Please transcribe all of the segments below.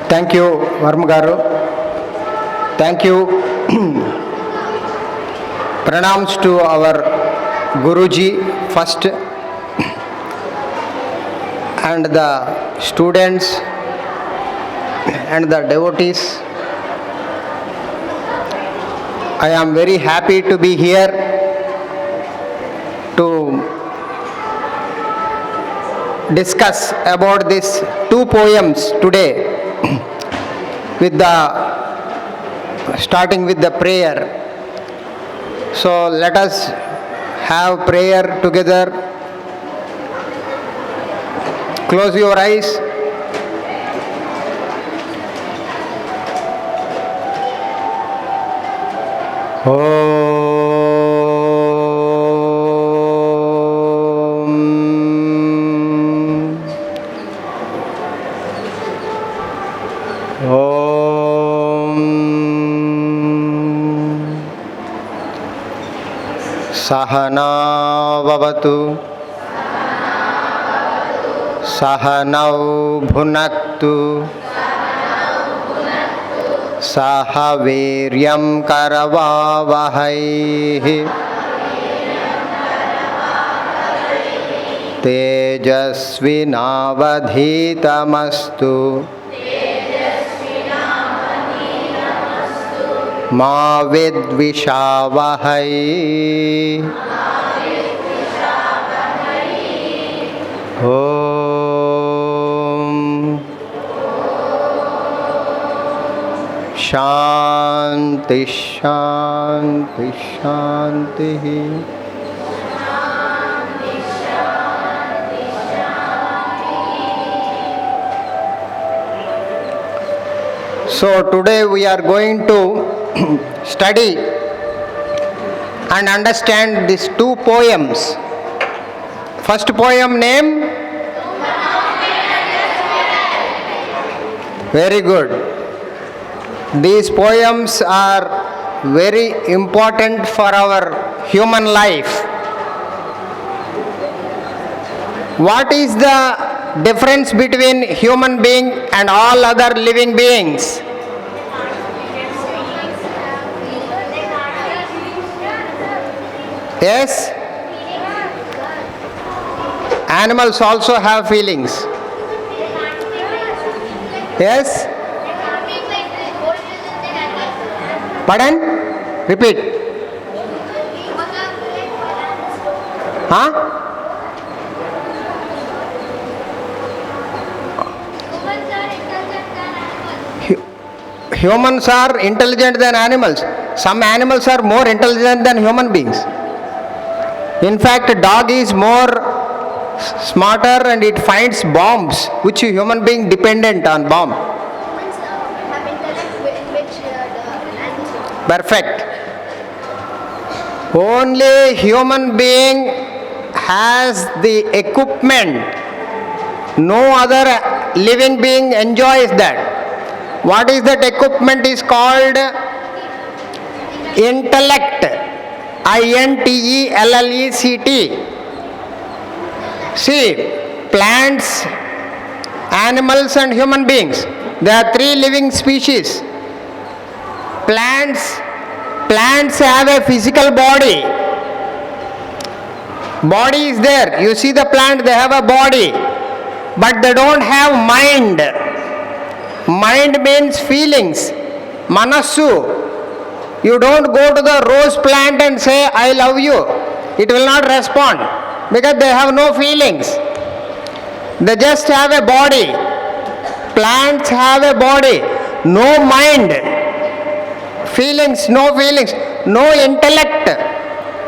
Thank you, Varma Garu. Thank you. Pranams to our Guruji first and the students and the devotees. I am very happy to be here to discuss about these two poems today with the starting with the prayer. So let us have prayer together. Close your eyes. सहना भवतु सहनौ भुनक्तु सह वीर्यं करवावहै तेजस्विनावधीतमस्तु मा विद्विषावहै ओम शांति शांति शांति। So today we are going to study and understand these two poems. First poem name? Very good. These poems are very important for our human life. What is the difference between human being and all other living beings? Yes? Animals also have feelings. Yes? Pardon? Repeat. Huh? Humans are intelligent than animals. Some animals are more intelligent than human beings. In fact, a dog is more smarter and it finds bombs, which a human being dependent on bomb. Perfect. Only human being has the equipment. No other living being enjoys that. What is that equipment is called? Intellect. INTELLECT. See, plants, animals and human beings. There are three living species. Plants have a physical body. Body is there. You see the plant, they have a body. But they don't have mind. Mind means feelings. Manassu. You don't go to the rose plant and say, I love you. It will not respond because they have no feelings. They just have a body. Plants have a body. No mind. Feelings, no feelings. No intellect.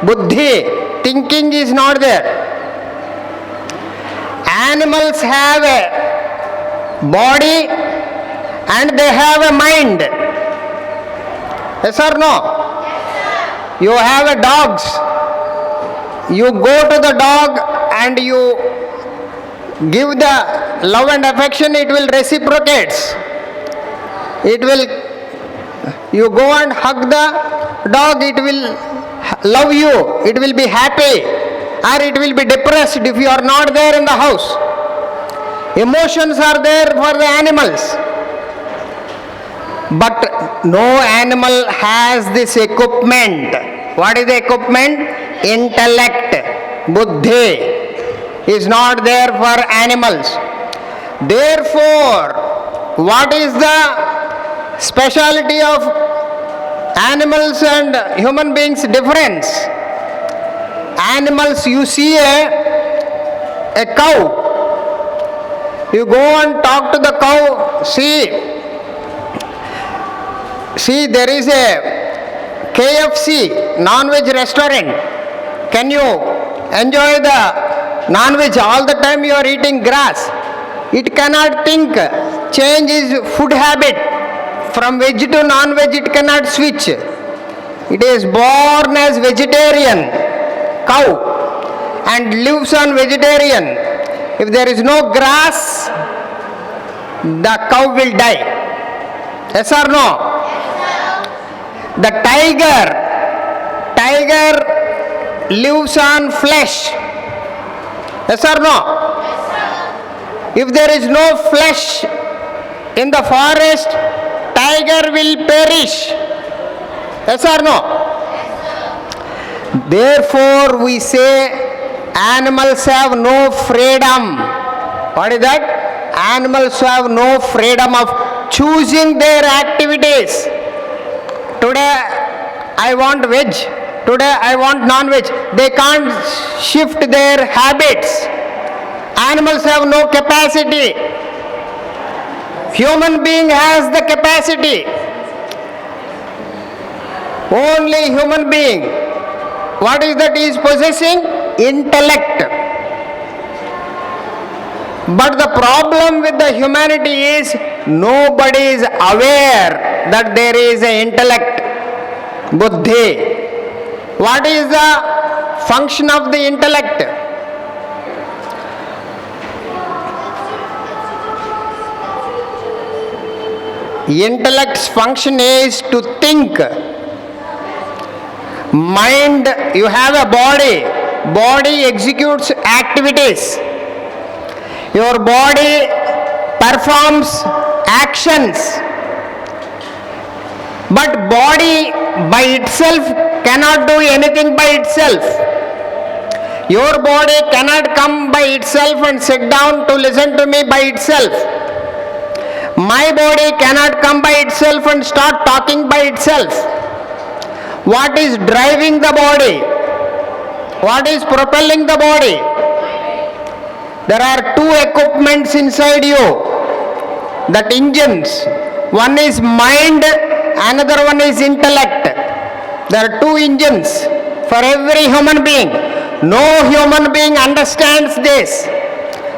Buddhi. Thinking is not there. Animals have a body and they have a mind. Yes or no? Yes, you have a dogs. You go to the dog and you give the love and affection, it will reciprocate. It will, you go and hug the dog, it will love you, it will be happy, or it will be depressed if you are not there in the house. Emotions are there for the animals. But no animal has this equipment. What is the equipment? Intellect. Buddhi is not there for animals. Therefore, what is the speciality of animals and human beings difference? Animals, you see a cow. You go and talk to the cow. See, there is a KFC non-veg restaurant. Can you enjoy the non-veg all the time? You are eating grass. It cannot think. Change is food habit. From veg to non-veg it cannot switch. It is born as vegetarian cow and lives on vegetarian. If there is no grass, the cow will die. Yes or no? The tiger lives on flesh. Yes or no? If there is no flesh in the forest, tiger will perish. Yes or no? Therefore, we say animals have no freedom. What is that? Animals have no freedom of choosing their activities. Today I want veg, today I want non-veg. They can't shift their habits. Animals have no capacity. Human being has the capacity. Only human being. What is that he is possessing? Intellect. But the problem with the humanity is nobody is aware that there is an intellect, buddhi. What is the function of the intellect? Intellect's function is to think. Mind, you have a body. Body executes activities. Your body performs actions. But body by itself cannot do anything by itself. Your body cannot come by itself and sit down to listen to me by itself. My body cannot come by itself and start talking by itself. What is driving the body? What is propelling the body? There are two equipments inside you, that engines. One is mind, another one is intellect. There are two engines for every human being. No human being understands this.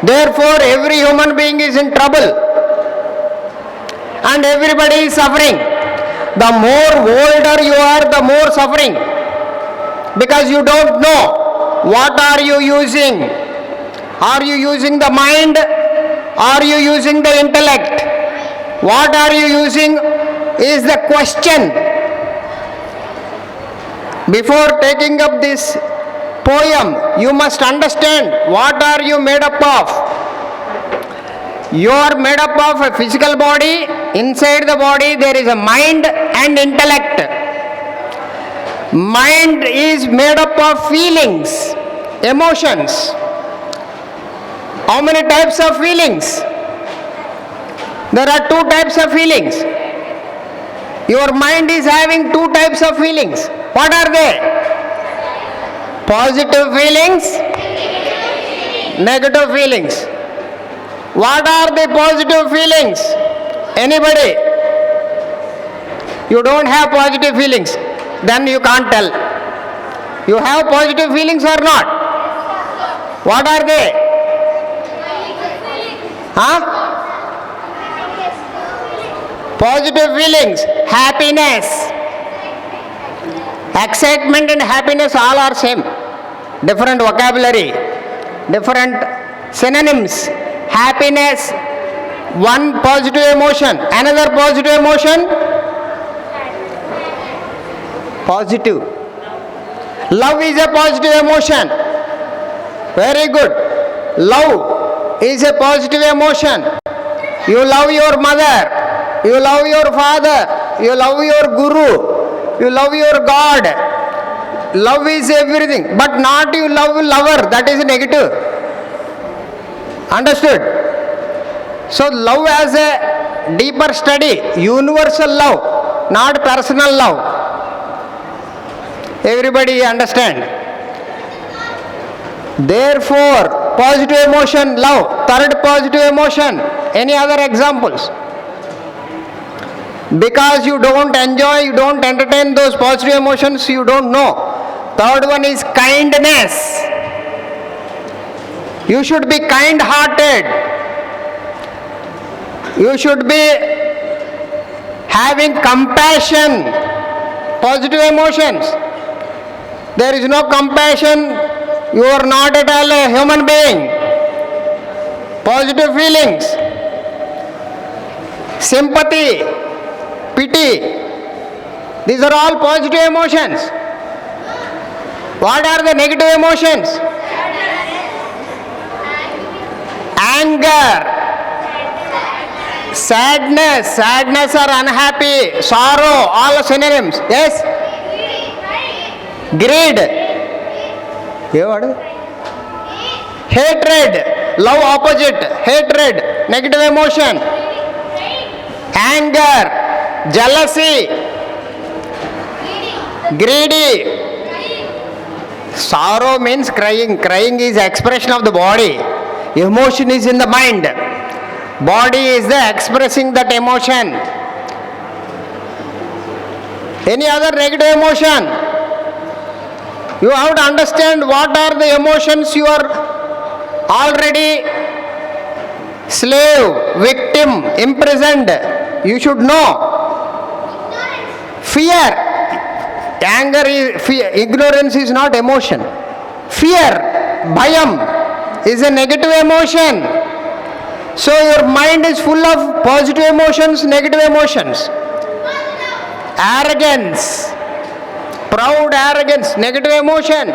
Therefore, every human being is in trouble. And everybody is suffering. The more older you are, the more suffering. Because you don't know what are you using. Are you using the mind? Are you using the intellect? What are you using is the question. Before taking up this poem, you must understand what are you made up of. You are made up of a physical body. Inside the body there is a mind and intellect. Mind is made up of feelings, emotions. How many types of feelings? There are two types of feelings. Your mind is having two types of feelings. What are they? Positive feelings, negative feelings. What are the positive feelings? Anybody? You don't have positive feelings, then you can't tell. You have positive feelings or not? What are they? Positive feelings, happiness, excitement and happiness all are same. Different vocabulary, different synonyms. Happiness, one positive emotion. Another positive emotion, positive. Love is a positive emotion. Very good. Love is a positive emotion. You love your mother. You love your father, you love your guru, you love your God. Love is everything, but not you love lover, that is negative. Understood? So love as a deeper study, universal love, not personal love. Everybody understand? Therefore, positive emotion, love. Third positive emotion. Any other examples? Because you don't enjoy, you don't entertain those positive emotions, you don't know. Third one is kindness. You should be kind-hearted. You should be having compassion, positive emotions. There is no compassion, you are not at all a human being. Positive feelings, sympathy, pity, these are all positive emotions. What are the negative emotions? Anger, sadness or unhappy, sorrow, all synonyms. Yes? Greed. Hatred, love opposite, hatred, negative emotion. Anger, jealousy, greedy. Sorrow means crying. Crying is expression of the body. Emotion is in the mind. Body is the expressing that emotion. Any other negative emotion? You have to understand what are the emotions you are already slave, victim, imprisoned. You should know. Fear. Anger is fear. Ignorance is not emotion. Fear, bhayam is a negative emotion. So your mind is full of positive emotions, negative emotions. Arrogance, proud arrogance, negative emotion.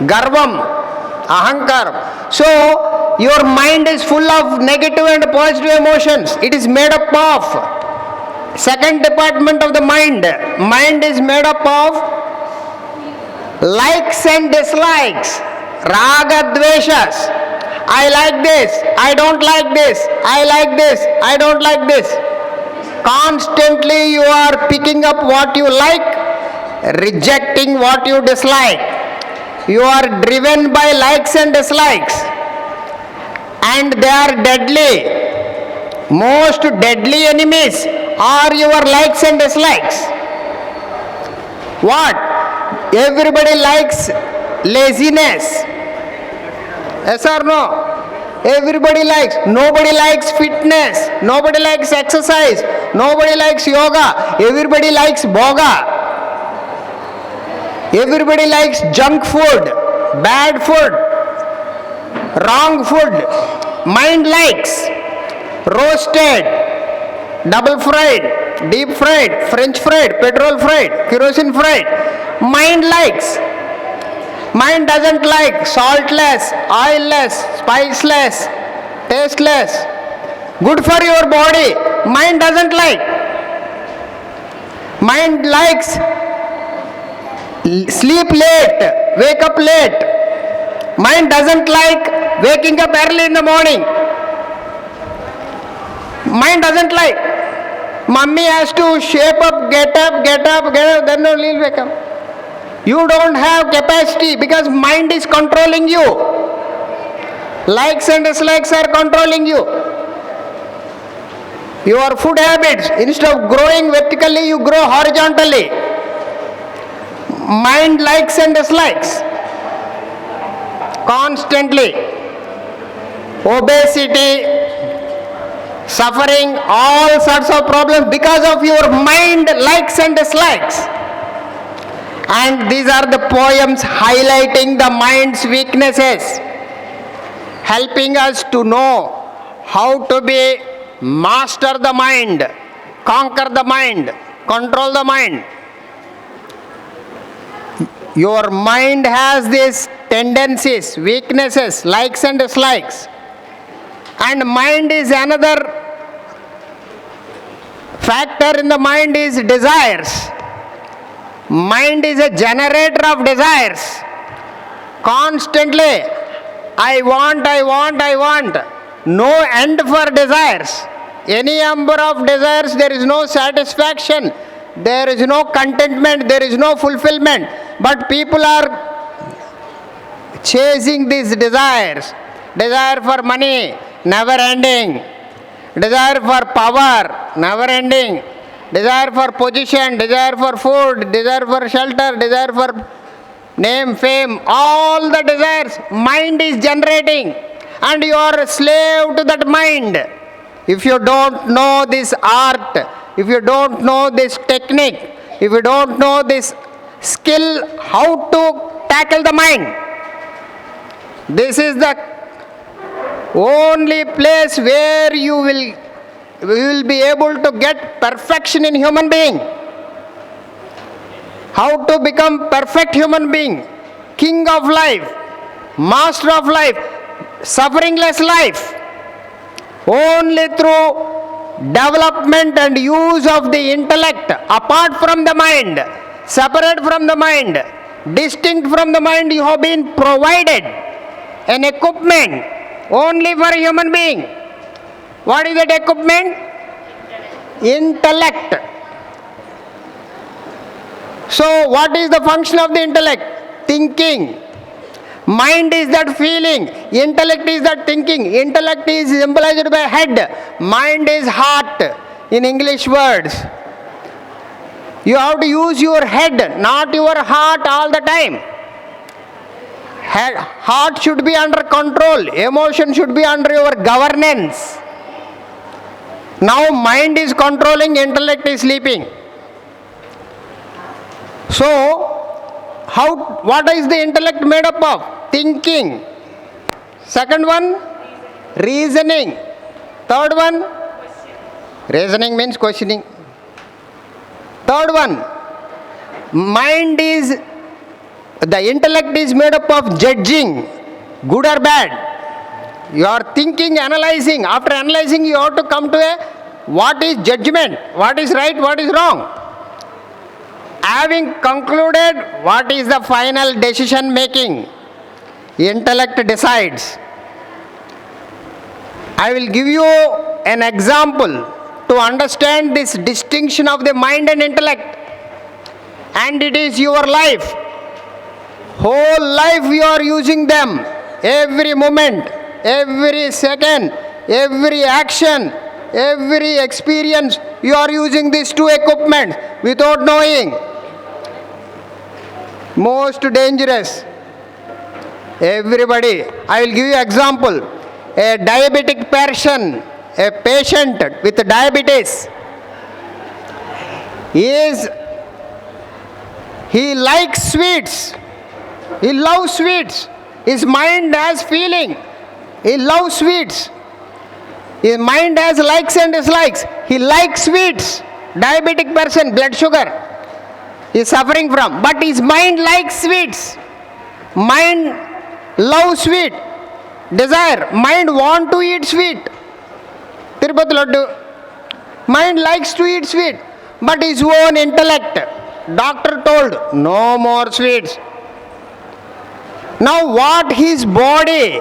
Garvam, ahankar. So your mind is full of negative and positive emotions. It is made up of second department of the mind. Mind is made up of likes and dislikes, raga dveshas. I like this, I don't like this, I like this, I don't like this. Constantly you are picking up what you like, rejecting what you dislike. You are driven by likes and dislikes, and they are deadly. Most deadly enemies are your likes and dislikes. What? Everybody likes laziness. Yes or no? Everybody likes. Nobody likes fitness. Nobody likes exercise. Nobody likes yoga. Everybody likes boga. Everybody likes junk food, bad food, wrong food. Mind likes roasted, double fried, deep fried, French fried, petrol fried, kerosene fried. Mind likes. Mind doesn't like saltless, oilless, spiceless, tasteless. Good for your body. Mind doesn't like. Mind likes sleep late, wake up late. Mind doesn't like waking up early in the morning. Mind doesn't like. Mummy has to shape up, get up, then only he'll wake up. You don't have capacity because mind is controlling you. Likes and dislikes are controlling you. Your food habits, instead of growing vertically, you grow horizontally. Mind likes and dislikes constantly. Obesity, suffering, all sorts of problems because of your mind likes and dislikes. And these are the poems highlighting the mind's weaknesses, helping us to know how to be master the mind, conquer the mind, control the mind. Your mind has these tendencies, weaknesses, likes and dislikes. And mind is another factor in the mind is desires. Mind is a generator of desires. Constantly, I want. No end for desires. Any number of desires, there is no satisfaction. There is no contentment. There is no fulfillment. But people are chasing these desires. Desire for money, never ending. Desire for power, never ending. Desire for position, desire for food, desire for shelter, desire for name, fame, all the desires mind is generating, and you are a slave to that mind. If you don't know this art, if you don't know this technique, if you don't know this skill, how to tackle the mind, this is the only place where you will be able to get perfection in human being. How to become perfect human being, king of life, master of life, sufferingless life, only through development and use of the intellect, apart from the mind, separate from the mind, distinct from the mind. You have been provided an equipment only for a human being. What is that equipment? Intellect. So what is the function of the intellect? Thinking. Mind is that feeling. Intellect is that thinking. Intellect is symbolized by head. Mind is heart in English words. You have to use your head, not your heart all the time. Heart should be under control. Emotion should be under your governance. Now mind is controlling, intellect is sleeping. So, what is the intellect made up of? Thinking. Second one, reasoning. Third one, reasoning means questioning. Third one, the intellect is made up of judging, good or bad. You are thinking, analyzing. After analyzing, you have to come to what is judgment, what is right, what is wrong. Having concluded, what is the final decision making? Intellect decides. I will give you an example to understand this distinction of the mind and intellect. And it is your life. Whole life you are using them. Every moment, every second, every action, every experience, you are using these two equipments without knowing. Most dangerous. Everybody, I will give you example. A diabetic person, a patient with diabetes, he likes sweets. He loves sweets. His mind has feeling. He loves sweets. His mind has likes and dislikes. He likes sweets. Diabetic person, blood sugar, he is suffering from. But his mind likes sweets. Mind loves sweet. Desire. Mind want to eat sweet. Tirupati Laddu. Mind likes to eat sweet. But his own intellect, doctor told, no more sweets. Now what his body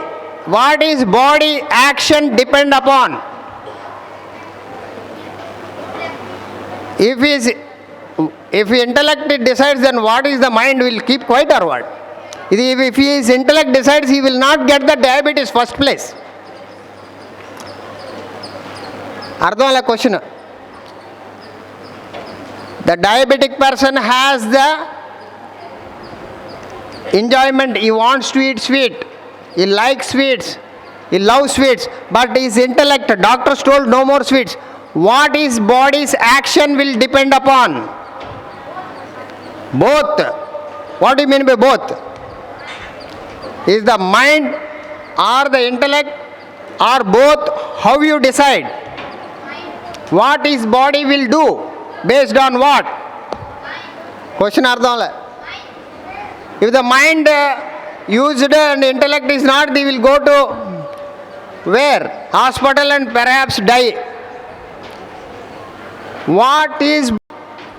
action depend upon? If intellect decides, then what is the mind will keep quiet or what? If his intellect decides, he will not get the diabetes first place. Ardhamala question. The diabetic person has the enjoyment. He wants to eat sweet. He likes sweets. He loves sweets. But his intellect, doctors told no more sweets. What his body's action will depend upon? Both. What do you mean by both? Is the mind or the intellect or both? How you decide? What his body will do? Based on what? Question Ardhamala. If the mind used and intellect is not, they will go to where? Hospital and perhaps die. What is,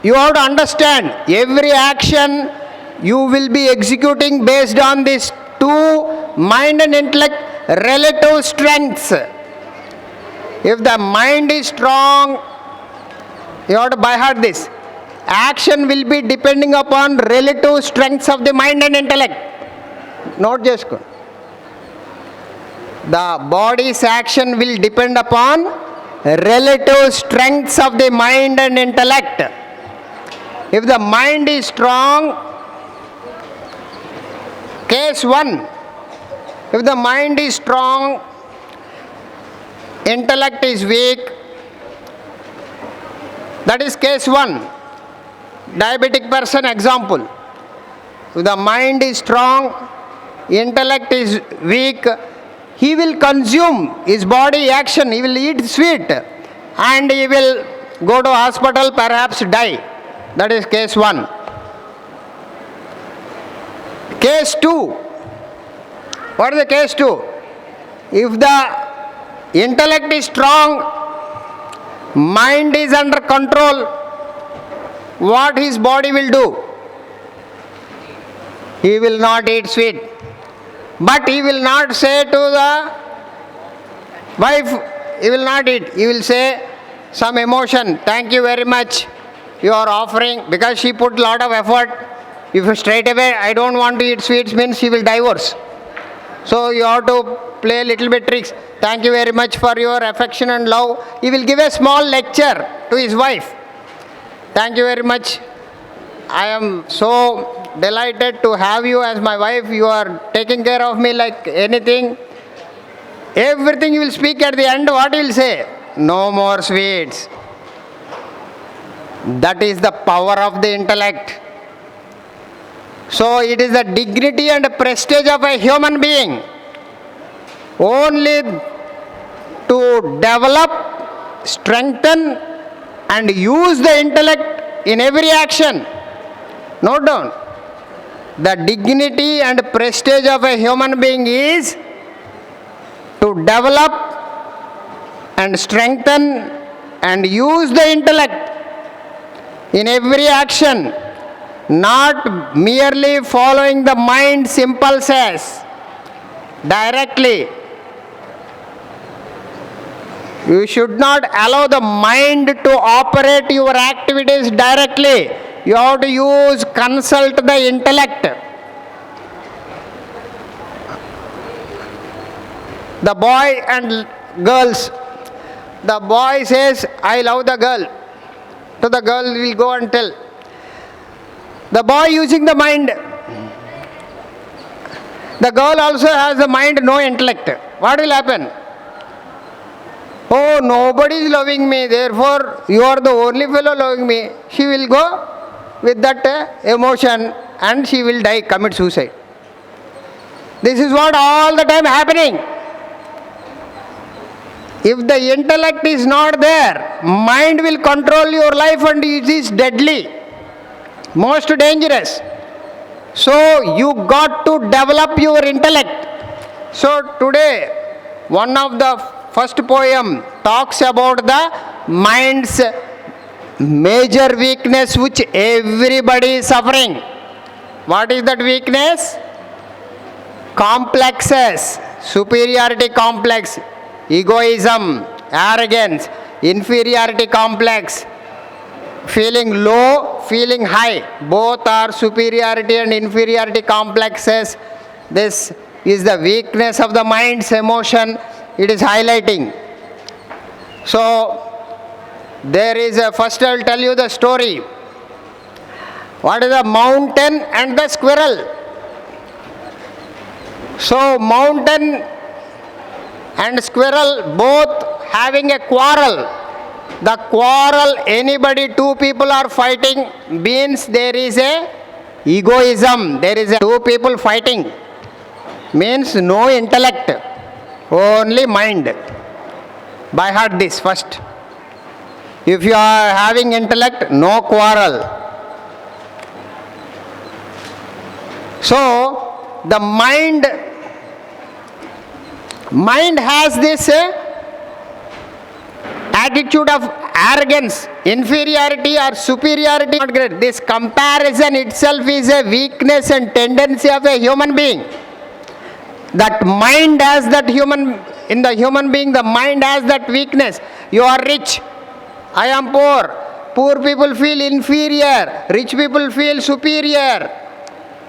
you have to understand, every action you will be executing based on these two, mind and intellect, relative strengths. If the mind is strong, you have to by heart this. Action will be depending upon relative strengths of the mind and intellect. Note చేసుకో. The body's action will depend upon relative strengths of the mind and intellect. If the mind is strong, case 1, if the mind is strong, intellect is weak, that is case 1. Diabetic person example. If the mind is strong, intellect is weak, he will consume his body action, he will eat sweet and he will go to hospital, perhaps die. That is case 1. Case 2. What is the case 2? If the intellect is strong, mind is under control, what his body will do? He will not eat sweet. But he will not say to the wife, he will not eat. He will say some emotion, thank you very much, you are offering, because she put lot of effort. If straight away I don't want to eat sweets means she will divorce. So you have to play a little bit tricks. Thank you very much for your affection and love. He will give a small lecture to his wife. Thank you very much. I am so delighted to have you as my wife. You are taking care of me like anything. Everything you will speak at the end. What you will say? No more sweets. That is the power of the intellect. So it is the dignity and prestige of a human being only to develop, strengthen and use the intellect in every action. Note down. The dignity and prestige of a human being is to develop and strengthen and use the intellect in every action, not merely following the mind's impulses directly. You should not allow the mind to operate your activities directly. You have to consult the intellect. The boy and girls. The boy says, I love the girl. So the girl will go and tell. The boy using the mind. The girl also has the mind, no intellect. What will happen? Oh, nobody is loving me, therefore you are the only fellow loving me. She will go with that emotion and she will die, commit suicide. This is what all the time happening. If the intellect is not there, mind will control your life and it is deadly, most dangerous. So you got to develop your intellect. So today, one of the first poem talks about the mind's major weakness which everybody is suffering. What is that weakness? Complexes, superiority complex, egoism, arrogance, inferiority complex, feeling low, feeling high. Both are superiority and inferiority complexes. This is the weakness of the mind's emotion. It is highlighting. So, there is first I will tell you the story. What is the mountain and the squirrel? So, mountain and squirrel both having a quarrel. The quarrel, anybody, two people are fighting, means there is a egoism. There is two people fighting. Means no intellect. Only mind. By heart this first. If you are having intellect, no quarrel. So, the mind has this attitude of arrogance, inferiority or superiority, not great. This comparison itself is a weakness and tendency of a human being. That mind has that in the human being, the mind has that weakness. You are rich, I am poor. Poor people feel inferior, rich people feel superior.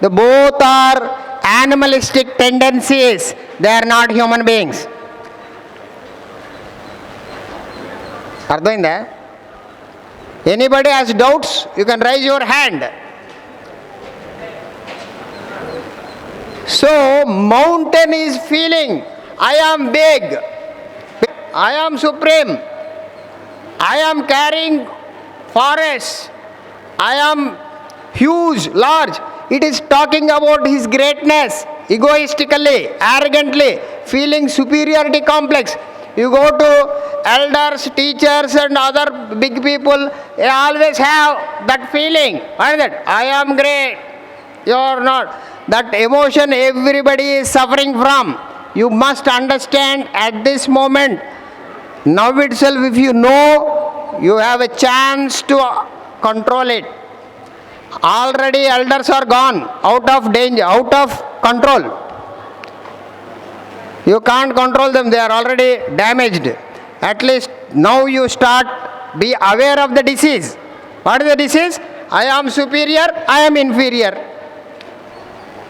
The both are animalistic tendencies. They are not human beings. Arthainda? Anybody has doubts? You can raise your hand. So, mountain is feeling, I am big, I am supreme, I am carrying forests, I am huge, large. It is talking about his greatness, egoistically, arrogantly, feeling superiority complex. You go to elders, teachers and other big people, they always have that feeling. What is that? I am great, you are not. That emotion everybody is suffering from. You must understand at this moment. Now itself, if you know, you have a chance to control it. Already elders are gone, out of danger, out of control. You can't control them, they are already damaged. At least now you start, be aware of the disease. What is the disease? I am superior, I am inferior.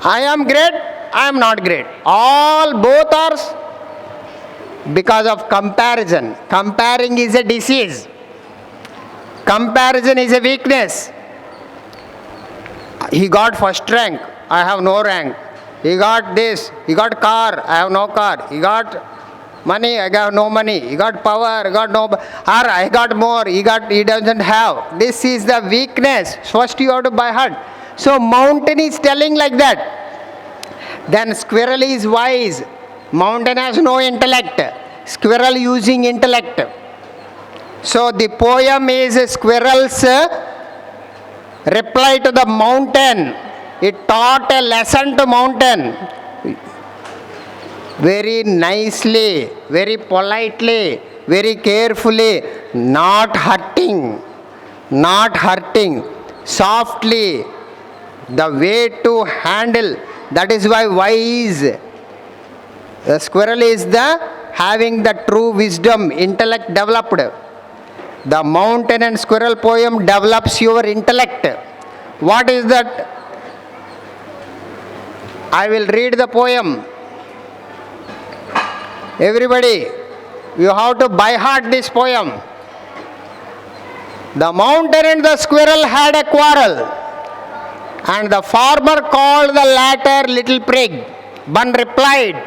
I am great, I am not great. All both are because of comparison. Comparing is a disease. Comparison is a weakness. He got first rank, I have no rank. He got this, he got car, I have no car. He got money, I got no money. He got power, I got no, or I got more, he doesn't have. This is the weakness. First you have to by heart. So mountain is telling like that. Then squirrel is wise. Mountain has no intellect. Squirrel using intellect. So the poem is a squirrel's reply to the mountain. It taught a lesson to mountain. Very nicely, very politely, very carefully, not hurting, softly, the way to handle. That is why wise. The squirrel is the having the true wisdom, intellect developed. The mountain and squirrel poem develops your intellect. What is that? I will read the poem. Everybody, you have to by heart this poem. The mountain and the squirrel had a quarrel, and the farmer called the latter little prig. One replied,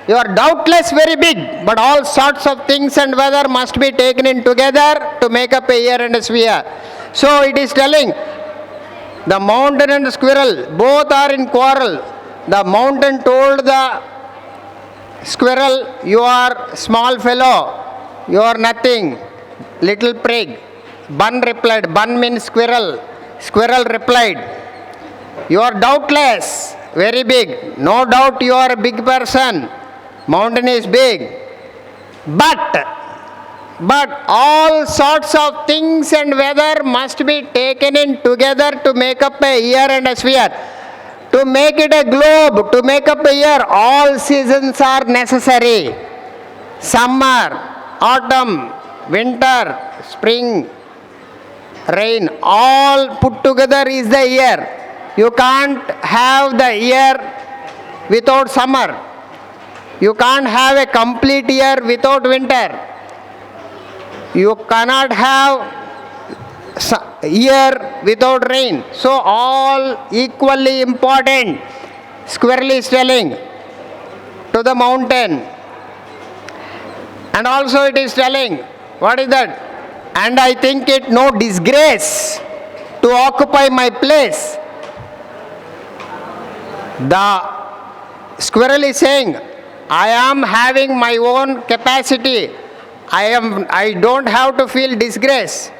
you are doubtless very big, but all sorts of things and weather must be taken in together to make up a year and a sphere. So it is telling, the mountain and the squirrel, both are in quarrel. The mountain told the squirrel, you are small fellow, you are nothing, little prig. Bun replied, bun means squirrel. Squirrel replied, you are doubtless very big, no doubt you are a big person, mountain is big, but all sorts of things and weather must be taken in together to make up a year and a sphere. To make it a globe, to make up a year, all seasons are necessary. Summer, autumn, winter, spring, rain, all put together is the year. You can't have the year without summer. You can't have a complete year without winter. You cannot have year without rain. So all equally important. Squirrel is telling to the mountain. And also it is telling, what is that? And I think it no disgrace to occupy my place. The squirrel is saying, I am having my own capacity. I don't have to feel disgrace.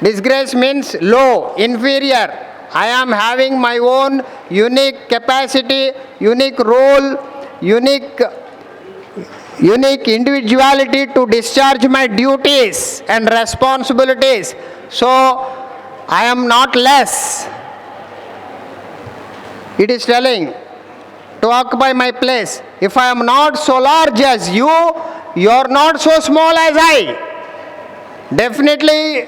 Disgrace means low, inferior. I am having my own unique capacity, unique role, unique unique individuality to discharge my duties and responsibilities. So, I am not less. It is telling to occupy my place. If I am not so large as you, you are not so small as I. Definitely,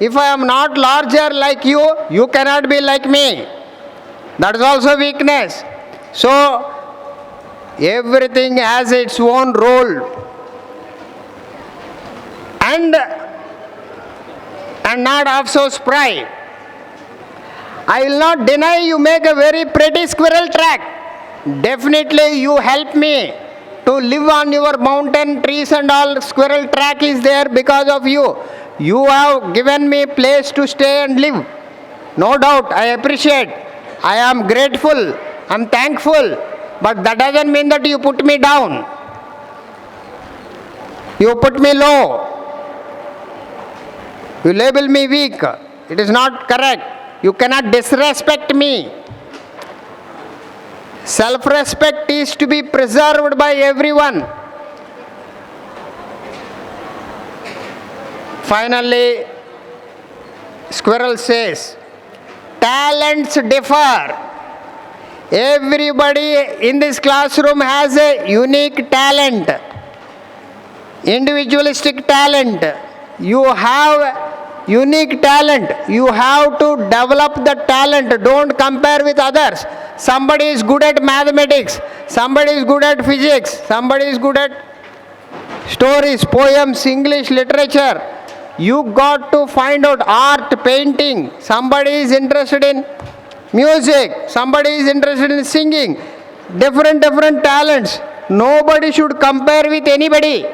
if I am not larger like you cannot be like me. That is also weakness. So, everything has its own role. And not of so spry. I will not deny you make a very pretty squirrel track. Definitely you help me to live on your mountain trees and all. Squirrel track is there because of you. You have given me place to stay and live. No doubt, I appreciate. I am grateful. I am thankful. But that doesn't mean that you put me down. You put me low. You label me weak. It is not correct. You cannot disrespect me. Self-respect is to be preserved by everyone. Finally, Squirrel says, talents differ. Everybody in this classroom has a unique talent, individualistic talent. You have unique talent. You have to develop the talent. Don't compare with others. Somebody is good at mathematics, somebody is good at physics, somebody is good at stories, poems, English, literature. You got to find out art, painting. Somebody is interested in music, somebody is interested in singing. Different talents. Nobody should compare with anybody.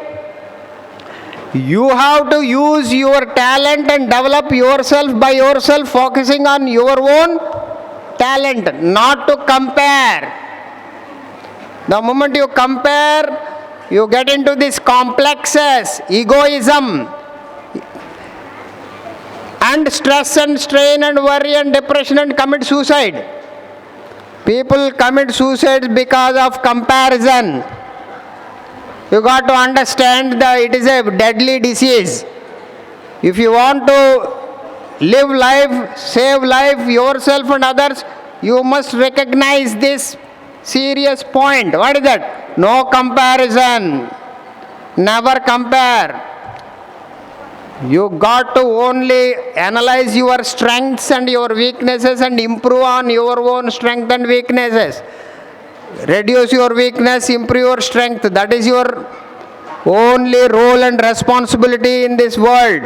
You have to use your talent and develop yourself by yourself, focusing on your own talent, not to compare. The moment you compare, you get into these complexes, egoism, and stress and strain and worry and depression and commit suicide. People commit suicide because of comparison. You got to understand that it is a deadly disease. If you want to live life, save life, yourself and others, you must recognize this serious point. What is that? No comparison. Never compare. You got to only analyze your strengths and your weaknesses and improve on your own strength and weaknesses. Reduce your weakness, improve your strength. That is your only role and responsibility in this world.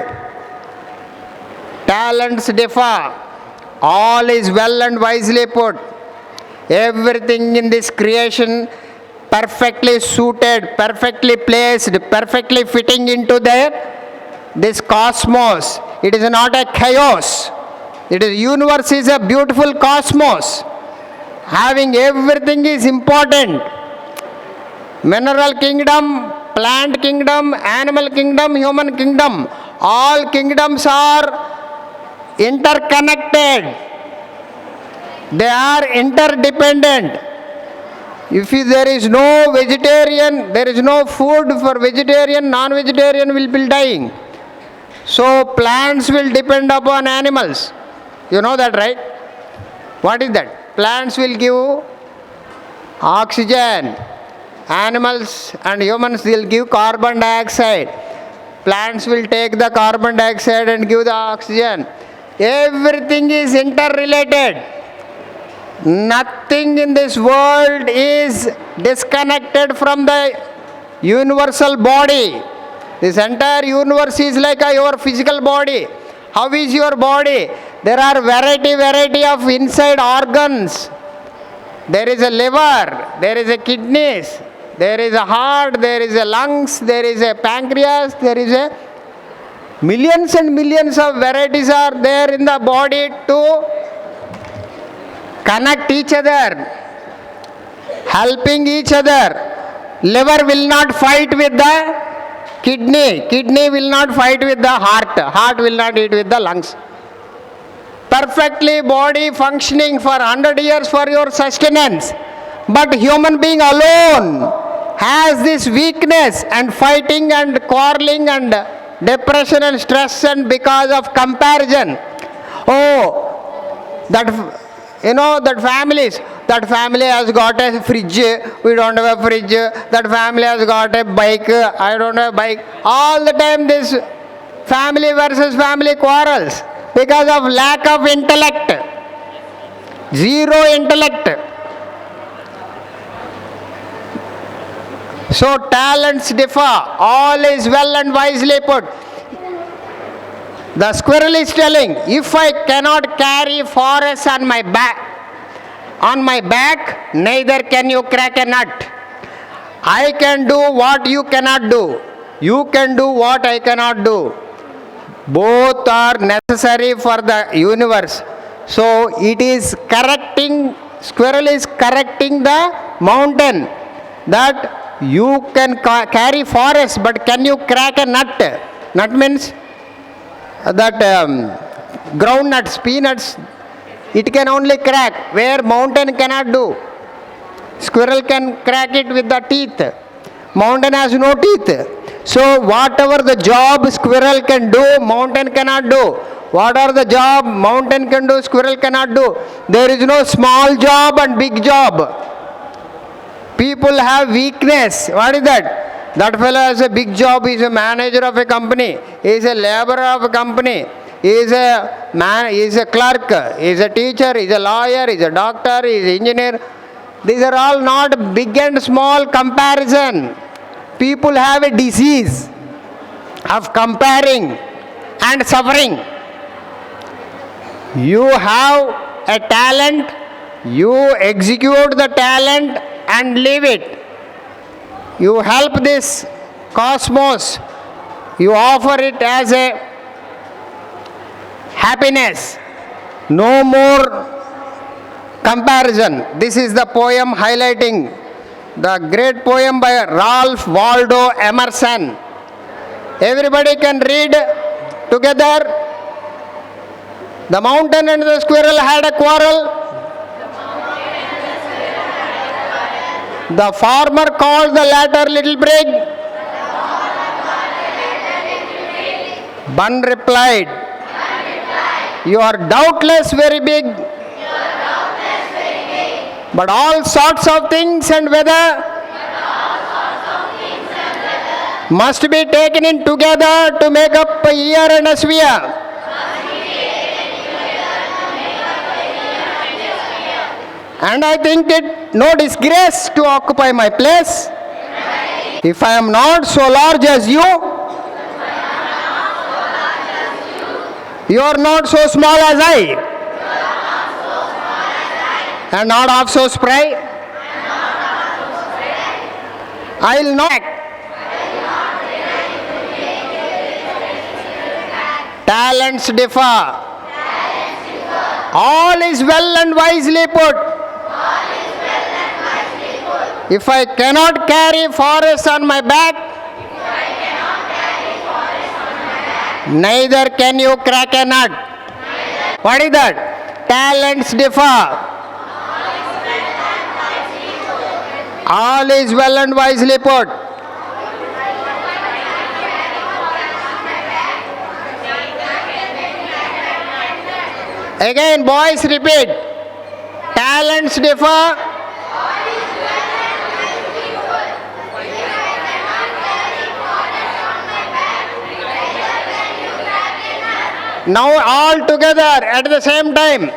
Talents differ. All is well and wisely put. Everything in this creation perfectly suited, perfectly placed, perfectly fitting into this cosmos. It is not a chaos. Universe is a beautiful cosmos. Having everything is important. Mineral kingdom, plant kingdom, animal kingdom, human kingdom. All kingdoms are interconnected. They are interdependent. If there is no vegetarian, there is no food for vegetarian, non-vegetarian will be dying. So plants will depend upon animals. You know that, right? What is that? Plants will give oxygen. Animals and humans will give carbon dioxide. Plants will take the carbon dioxide and give the oxygen. Everything is interrelated. Nothing in this world is disconnected from the universal body. This entire universe is like your physical body. How is your body? There are variety of inside organs. There is a liver, there is a kidneys, there is a heart, there is a lungs, there is a pancreas, there is a millions and millions of varieties are there in the body to connect each other, helping each other. Liver will not fight with the kidney. Kidney will not fight with the heart. Heart will not eat with the lungs. Perfectly body functioning for 100 years for your sustenance. But human being alone has this weakness and fighting and quarreling and depression and stress and because of comparison. Oh, that that family has got a fridge, we don't have a fridge. That family has got a bike, I don't have a bike. All the time this family versus family quarrels because of lack of intellect. Zero intellect. So talents differ. All is well and wisely put. The squirrel is telling, if I cannot carry forest on my back, neither can you crack a nut. I can do what you cannot do. You can do what I cannot do. Both are necessary for the universe. So it is correcting, squirrel is correcting the mountain, that you can carry forest, but can you crack a nut? Nut means that ground nuts, peanuts, it can only crack, where mountain cannot do. Squirrel can crack it with the teeth. Mountain has no teeth. So whatever the job squirrel can do, mountain cannot do. What are the job mountain can do, squirrel cannot do. There is no small job and big job. People have weakness. What is that? That fellow has a big job, he is a manager of a company, he is a laborer of a company, he is a man, he is a clerk, he is a teacher, he is a lawyer, he is a doctor, he is an engineer. These are all not big and small comparison. People have a disease of comparing and suffering. You have a talent, you execute the talent and leave it. You help this cosmos, you offer it as a happiness. No more comparison. This is the poem highlighting the great poem by Ralph Waldo Emerson. Everybody can read together. The mountain and the squirrel had a quarrel. The farmer called the latter little prig. Bun replied, you are doubtless very big, but all sorts of things and weather must be taken in together to make up a year and a sphere. And I think it no disgrace to occupy my place. If I am not so large as you, you are not so small as I, and not half so spry. I will not. Talents differ. All is well and wisely put. If I cannot carry forest on my back, neither can you crack a nut. What is that? Talents differ. All is well and wisely put. Again, boys, repeat. Talents differ. Now all together at the same time.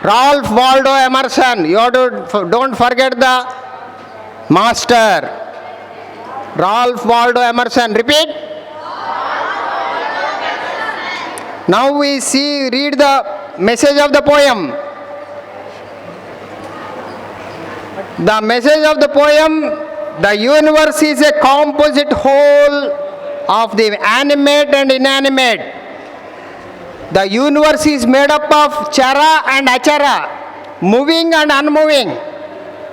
Ralph Waldo Emerson. You have to, don't forget the master. Ralph Waldo Emerson. Repeat. Now we read the message of the poem. The message of the poem, the universe is a composite whole of the animate and inanimate. The universe is made up of chara and achara, moving and unmoving,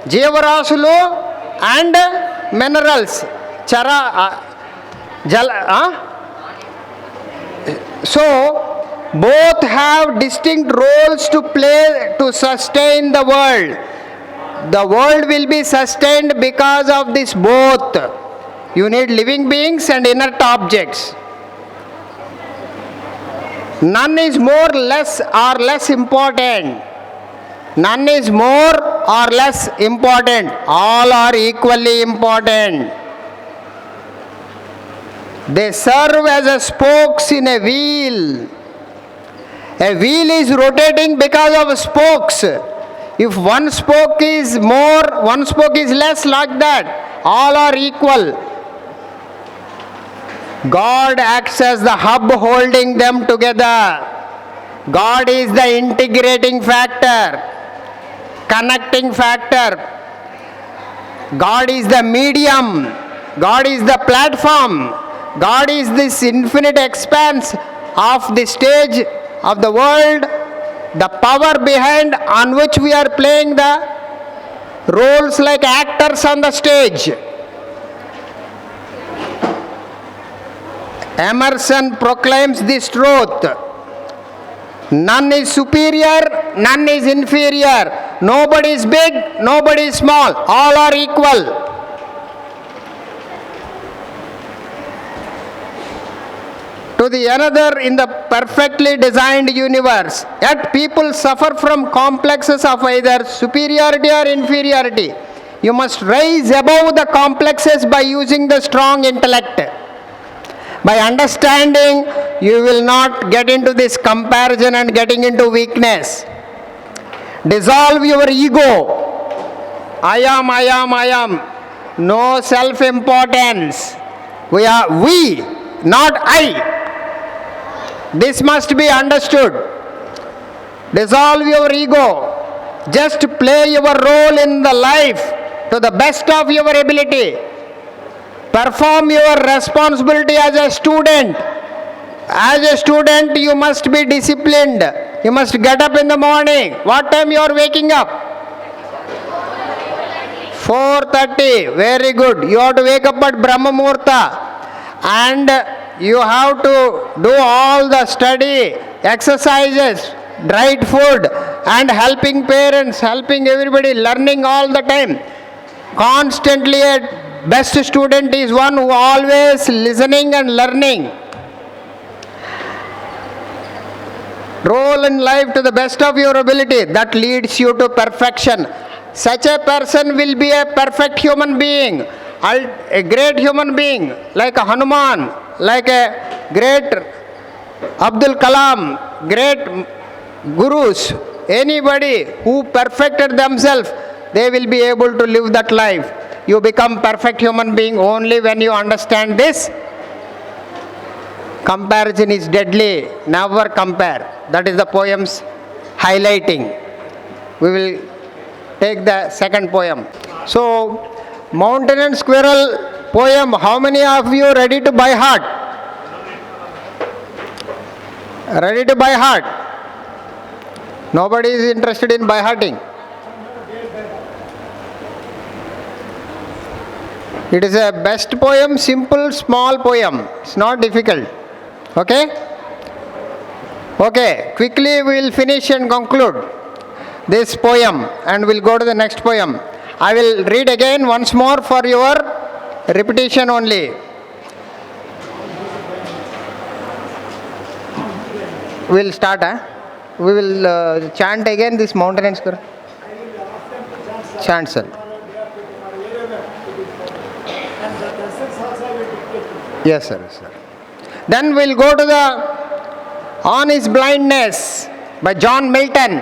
jeevarasulu and minerals. Chara, So, both have distinct roles to play to sustain the world. The world will be sustained because of this both. You need living beings and inert objects. None is more less or less important. None is more or less important. All are equally important. They serve as a spokes in a wheel. A wheel is rotating because of spokes. If one spoke is more, one spoke is less, like that. All are equal. God acts as the hub holding them together. God is the integrating factor, connecting factor. God is the medium. God is the platform. God is this infinite expanse of the stage of the world, the power behind on which we are playing the roles like actors on the stage. Emerson proclaims this truth. None is superior, none is inferior. Nobody is big, nobody is small. All are equal. To the another in the perfectly designed universe. Yet people suffer from complexes of either superiority or inferiority. You must rise above the complexes by using the strong intellect. By understanding, you will not get into this comparison and getting into weakness. Dissolve your ego. I am. No self-importance. We, not I. This must be understood. Dissolve your ego. Just play your role in the life to the best of your ability. Perform your responsibility as a student. As a student, you must be disciplined. You must get up in the morning. What time you are waking up? 4:30. Very good. You have to wake up at Brahma Muhurta. And you have to do all the study, exercises, right food, and helping parents, helping everybody, learning all the time. Constantly a best student is one who always listening and learning. Roll in life to the best of your ability. That leads you to perfection. Such a person will be a perfect human being, a great human being, like a Hanuman, like a great Abdul Kalam, great gurus. Anybody who perfected themselves, they will be able to live that life. You become perfect human being only when you understand this. Comparison is deadly. Never compare. That is the poem's highlighting. We will take the second poem. So, Mountain and Squirrel poem, how many of you ready to by heart? Ready to by heart? Nobody is interested in by hearting. It is a best poem, simple, small poem. It's not difficult. Okay? Okay, quickly we will finish and conclude this poem and we'll go to the next poem. I will read again once more for your repetition only. We'll start. We will chant again this Mountain and Squirrel. Chant, sir. Yes, sir. Then we'll go to the On His Blindness by John Milton.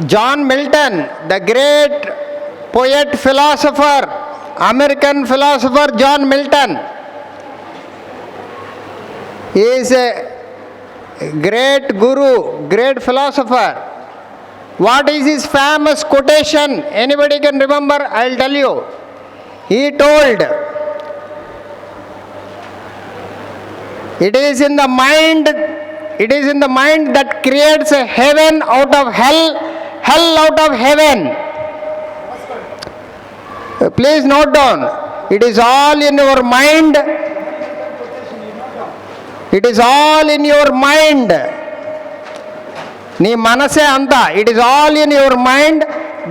John Milton, the great poet, philosopher, American philosopher John Milton. He is a great guru, great philosopher. What is his famous quotation? Anybody can remember? I will tell you. He told, it is in the mind that creates a heaven out of hell, hell out of heaven. Please note down. It is all in your mind. It is all in your mind. Nee manase anta. It is all in your mind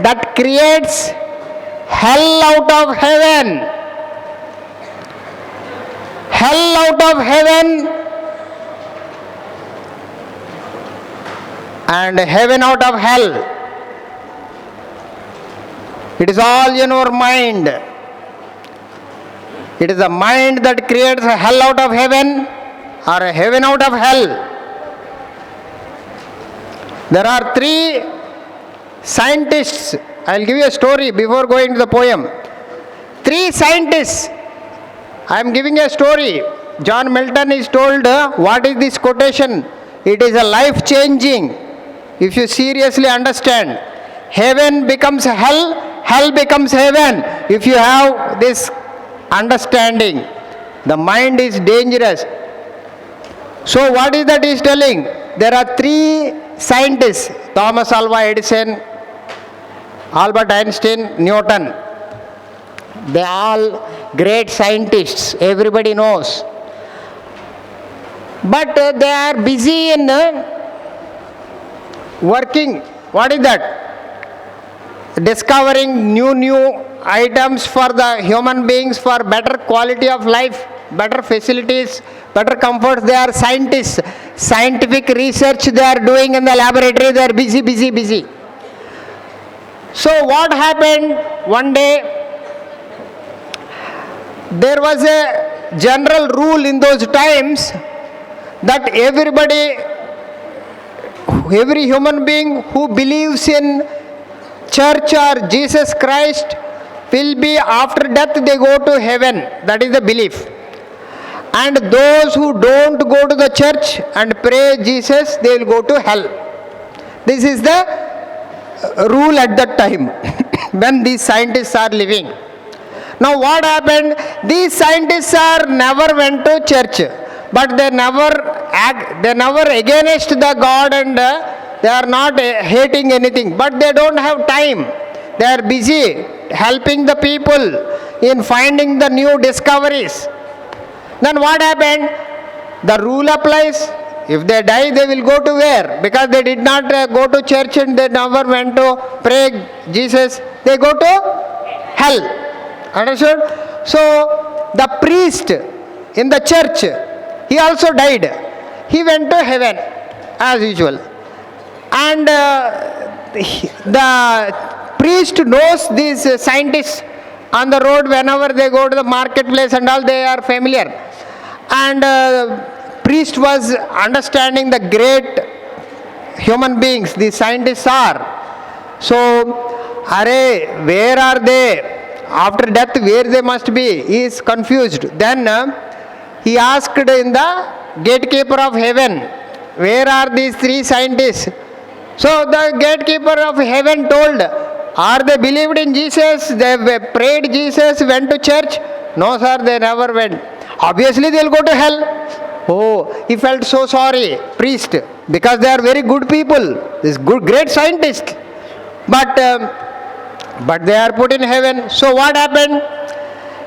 that creates hell out of heaven. Hell out of heaven and heaven out of hell. It is all in your mind. It is the mind that creates a hell out of heaven or a heaven out of hell. There are 3 scientists. I will give you a story before going to the poem. 3 scientists. I am giving a story. John Milton is told, what is this quotation? It is a life changing. If you seriously understand, heaven becomes hell, hell becomes heaven. If you have this understanding, the mind is dangerous. So what is that he is telling? There are 3 scientists, Thomas Alva Edison, Albert Einstein, Newton. They are all great scientists, everybody knows. But they are busy in working. What is that? Discovering new items for the human beings for better quality of life, better facilities, better comforts. They are scientists. Scientific research they are doing in the laboratory. They are busy. So what happened one day? There was a general rule in those times that every human being who believes in church or Jesus Christ will be, after death they go to heaven. That is the belief. And those who don't go to the church and pray Jesus, they will go to hell. This is the rule at that time when these scientists are living. Now what happened? These scientists never went to church, but they never against the God, and they are not hating anything, but they don't have time. They are busy helping the people in finding the new discoveries. Then what happened? The rule applies. If they die, they will go to where? Because they did not go to church and they never went to pray Jesus, they go to hell. Understood? So the priest in the church, he also died. He went to heaven as usual. And the priest knows these scientists on the road. Whenever they go to the marketplace and all, they are familiar. And priest was understanding the great human beings these scientists are. So, where are they? After death, where they must be? He is confused. Then he asked in the gatekeeper of heaven, where are these 3 scientists? So the gatekeeper of heaven told, are they believed in Jesus? They prayed Jesus, went to church? No sir, they never went. Obviously they will go to hell. Oh, he felt so sorry, priest, because they are very good people, this great scientists. But they are put in heaven. So what happened?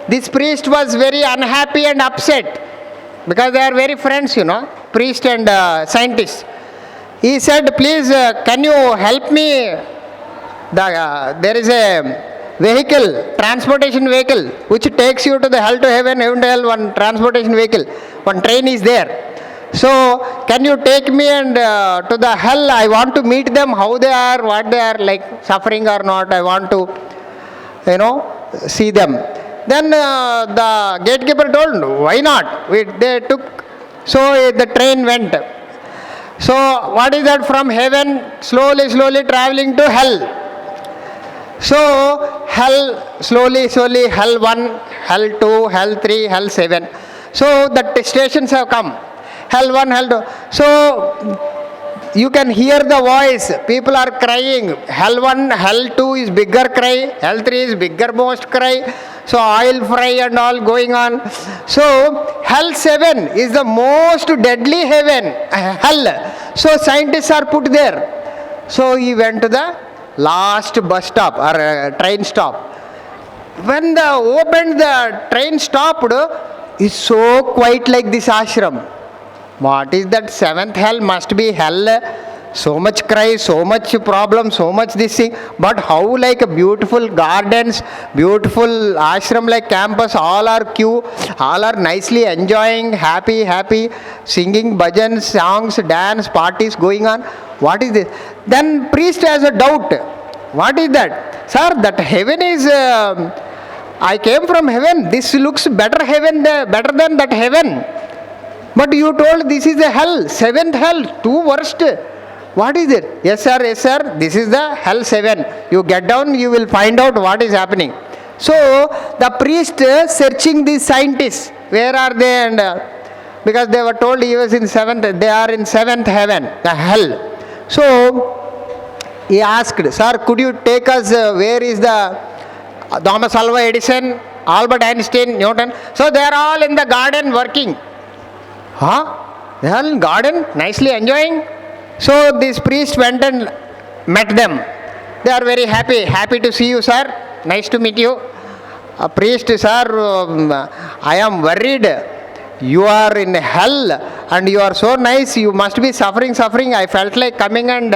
This priest was very unhappy and upset, because they are very friends, priest and scientist. He said, please, can you help me? There is a vehicle, transportation vehicle, which takes you to the hell to heaven, heaven to hell, one transportation vehicle, one train is there. So, can you take me and to the hell? I want to meet them, how they are, what they are, like suffering or not. I want to, see them. Then the gatekeeper told, why not? They took, so the train went. So, what is that? From heaven, slowly traveling to hell. So, hell, slowly, hell 1, hell 2, hell 3, hell 7. So, the stations have come. Hell 1, hell 2. So, you can hear the voice. People are crying. Hell 1, hell 2 is bigger cry. Hell 3 is bigger most cry. So, oil fry and all going on. So, hell 7 is the most deadly heaven. Hell. So, scientists are put there. So, he went to the last bus stop or train stop. When the train stopped, it's so quiet like this ashram. What is that seventh hell? Must be hell. So much cry, so much problem, so much this thing. But how like a beautiful gardens, beautiful ashram like campus, all are queue, all are nicely enjoying, happy, singing bhajans, songs, dance, parties going on. What is this? Then priest has a doubt. What is that? Sir, that heaven is... I came from heaven. This looks better than that heaven. But you told this is a hell, seventh hell, too worst. What is it? Yes sir, this is the hell 7. You get down, you will find out what is happening. So the priest searching these scientists, where are they? And because they were told he was in 7th, they are in 7th heaven, the hell. So he asked, sir, could you take us, where is the Thomas Alva Edison, Albert Einstein, Newton? So they are all in the garden working. Huh? They are in garden, nicely enjoying. So this priest went and met them. They are very happy to see you, sir. Nice to meet you. Priest, sir, I am worried. You are in hell and you are so nice. You must be suffering. I felt like coming and,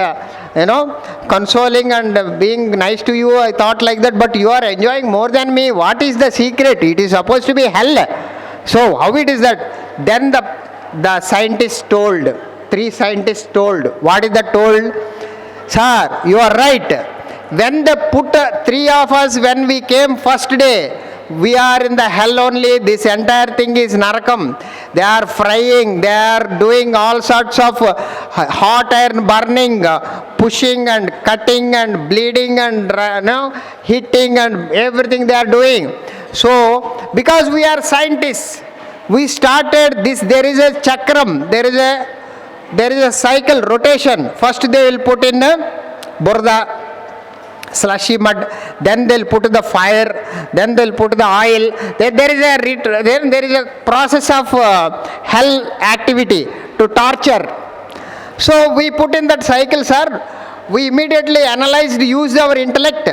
consoling and being nice to you. I thought like that, but you are enjoying more than me. What is the secret? It is supposed to be hell. So how it is that? Then the scientists told, 3 scientists told. What is that told? Sir, you are right. When they put 3 of us, when we came first day, we are in the hell only. This entire thing is narakam. They are frying, they are doing all sorts of hot iron burning, pushing and cutting and bleeding and hitting and everything they are doing. So, because we are scientists, we started this. There is a chakram, there is a cycle, rotation. First they will put in burda, slushy mud, then they'll put the fire, then they'll put the oil. There is a process of hell activity to torture. So we put in that cycle, sir. We immediately analyzed, used our intellect.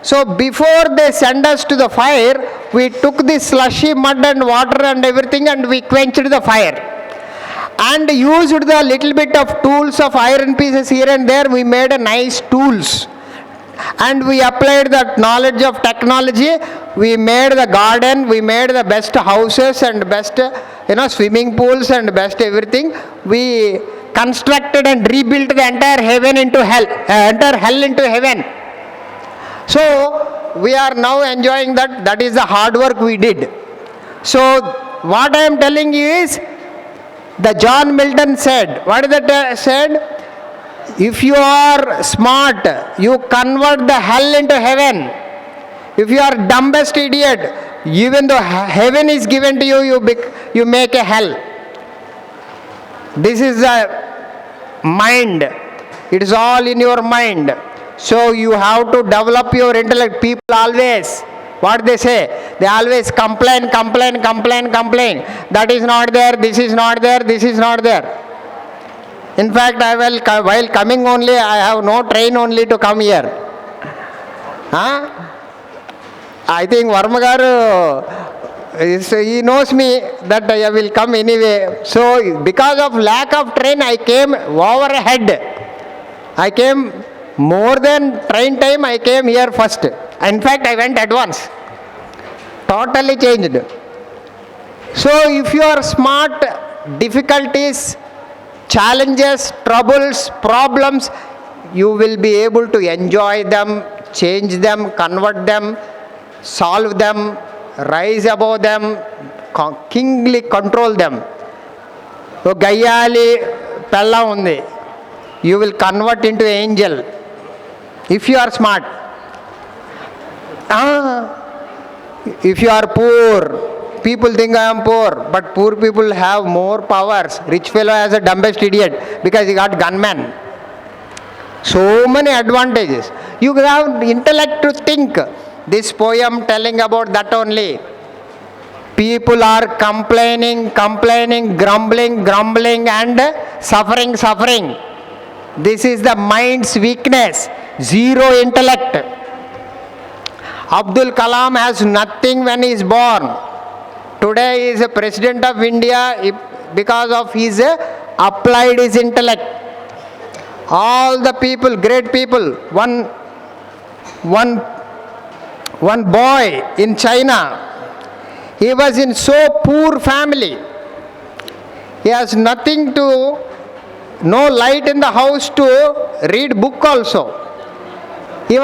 So before they send us to the fire, we took this slushy mud and water and everything and we quenched the fire. And used the little bit of tools of iron pieces here and there. We made a nice tools. And we applied that knowledge of technology. We made the garden, we made the best houses and best swimming pools and best everything. We constructed and rebuilt the entire heaven into hell, entire hell into heaven. So we are now enjoying that. That is the hard work we did. So what I am telling you is, the John Milton said, what is that said? If you are smart, you convert the hell into heaven. If you are dumbest idiot, even though heaven is given to you, you make a hell. This is a mind. It is all in your mind. So you have to develop your intellect. People always, what they say? They always complain. That is not there, this is not there, this is not there. In fact, while coming only, I have no train only to come here. I think Varma garu, he knows me that I will come anyway. So because of lack of train, I came overhead. I came more than train time, I came here first. In fact, I went advance. Totally changed. So if you are smart, difficulties, challenges, troubles, problems, you will be able to enjoy them, change them, convert them, solve them, rise above them, kingly control them. So Gayali Pella undi, you will convert into angel if you are smart. If you are poor, people think I am poor, but poor people have more powers. Rich fellow has a dumbest idiot because he got gunman. So many advantages. You have intellect to think. This poem telling about that only. People are complaining, grumbling and suffering. This is the mind's weakness. Zero intellect. Abdul Kalam has nothing when he is born. Today he is a president of India because of his applied his intellect. All the people, great people. One boy in China, he was in so poor family. He has nothing to, no light in the house to read book also. He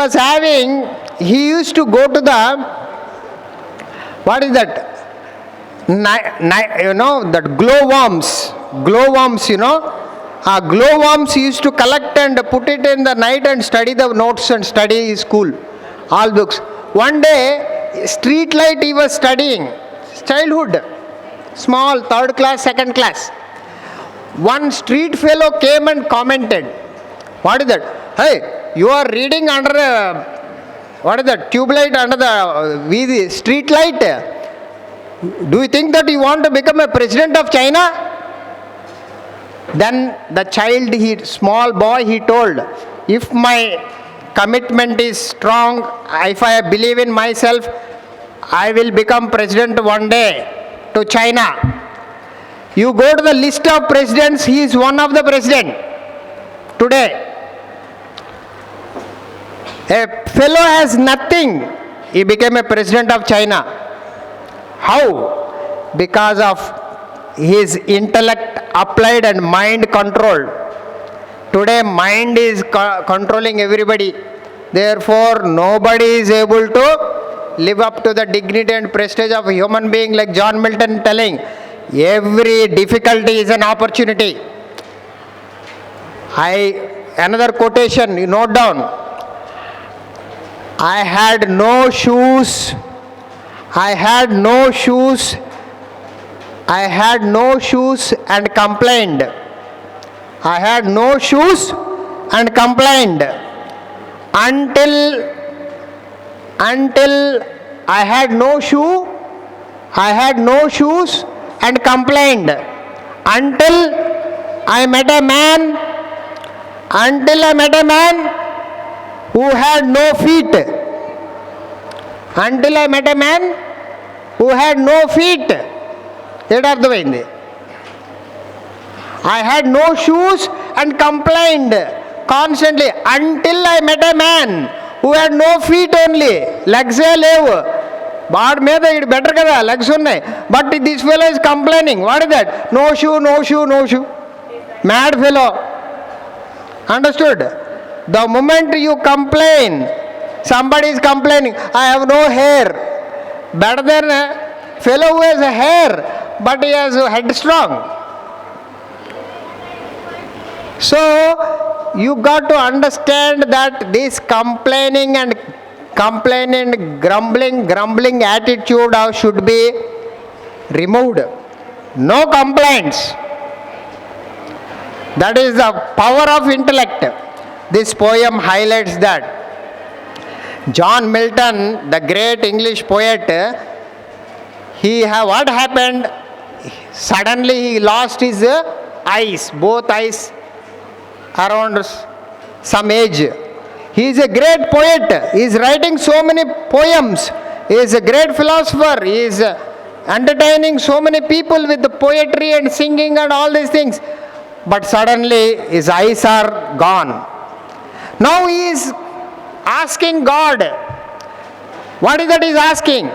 used to go to the, what is that? That glowworms, glowworms he used to collect and put it in the night and study the notes and study his school, all books. One day, street light he was studying, childhood, small, 3rd class, 2nd class. One street fellow came and commented, what is that? Hey, you are reading under, what is that, tube light under the street light? Do you think that you want to become a president of China? Then the child, small boy, he told, if my commitment is strong, if I believe in myself, I will become president one day to China. You go to the list of presidents, he is one of the president today. A fellow has nothing, he became a president of China. How? Because of his intellect applied and mind controlled. Today mind is controlling everybody. Therefore nobody is able to live up to the dignity and prestige of a human being, like John Milton telling, every difficulty is an opportunity. Another quotation, you note down. I had no shoes and complained. I had no shoes and complained until I had no shoes and complained until I met a man who had no feet. Until I met a man who had no feet. I had no shoes and complained constantly until I met a man who had no feet only. Legs leave. Bad made it better kada, legs unnai. But this fellow is complaining. What is that? No shoe. Mad fellow. Understood? The moment you complain, somebody is complaining, I have no hair. Better than a fellow who has a hair, but he has a headstrong. So, you got to understand that this complaining, grumbling attitude should be removed. No complaints. That is the power of intellect. This poem highlights that. John Milton, the great English poet, what happened? Suddenly he lost his eyes, both eyes, around some age. He is a great poet. He is writing so many poems. He is a great philosopher. He is entertaining so many people with the poetry and singing and all these things. But suddenly his eyes are gone. Now he is asking God. What is that he is asking?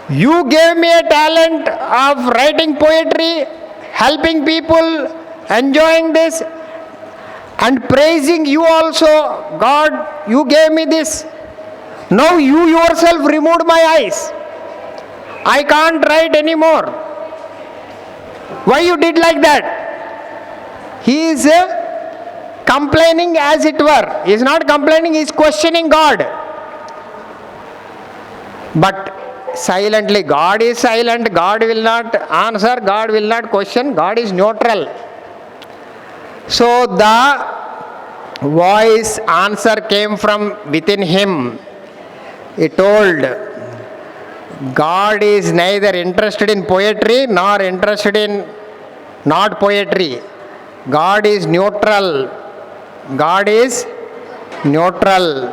You gave me a talent of writing poetry, helping people, enjoying this, and praising you also. God, you gave me this. Now you yourself removed my eyes. I can't write anymore. Why you did like that? He is complaining, as it were. He is not complaining, he is questioning God. But silently, God is silent. God will not answer. God will not question. God is neutral. So the voice answer came from within him. He told, God is neither interested in poetry nor interested in not poetry. God is neutral. God is neutral.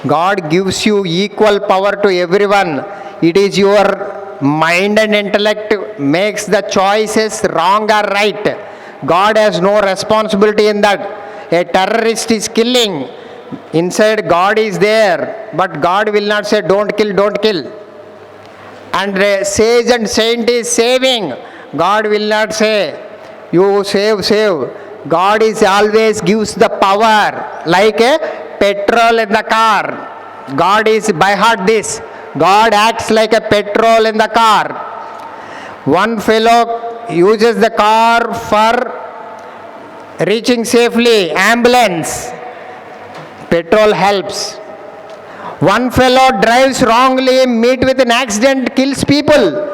God gives you equal power to everyone. It is your mind and intellect makes the choices wrong or right. God has no responsibility in that. A terrorist is killing. Inside God is there. But God will not say don't kill, don't kill. And a sage and saint is saving. God will not say you save, save. God is always gives the power like a petrol in the car. God is by heart this. God acts like a petrol in the car. One fellow uses the car for reaching safely, ambulance. Petrol helps. One fellow drives wrongly, meet with an accident, kills people.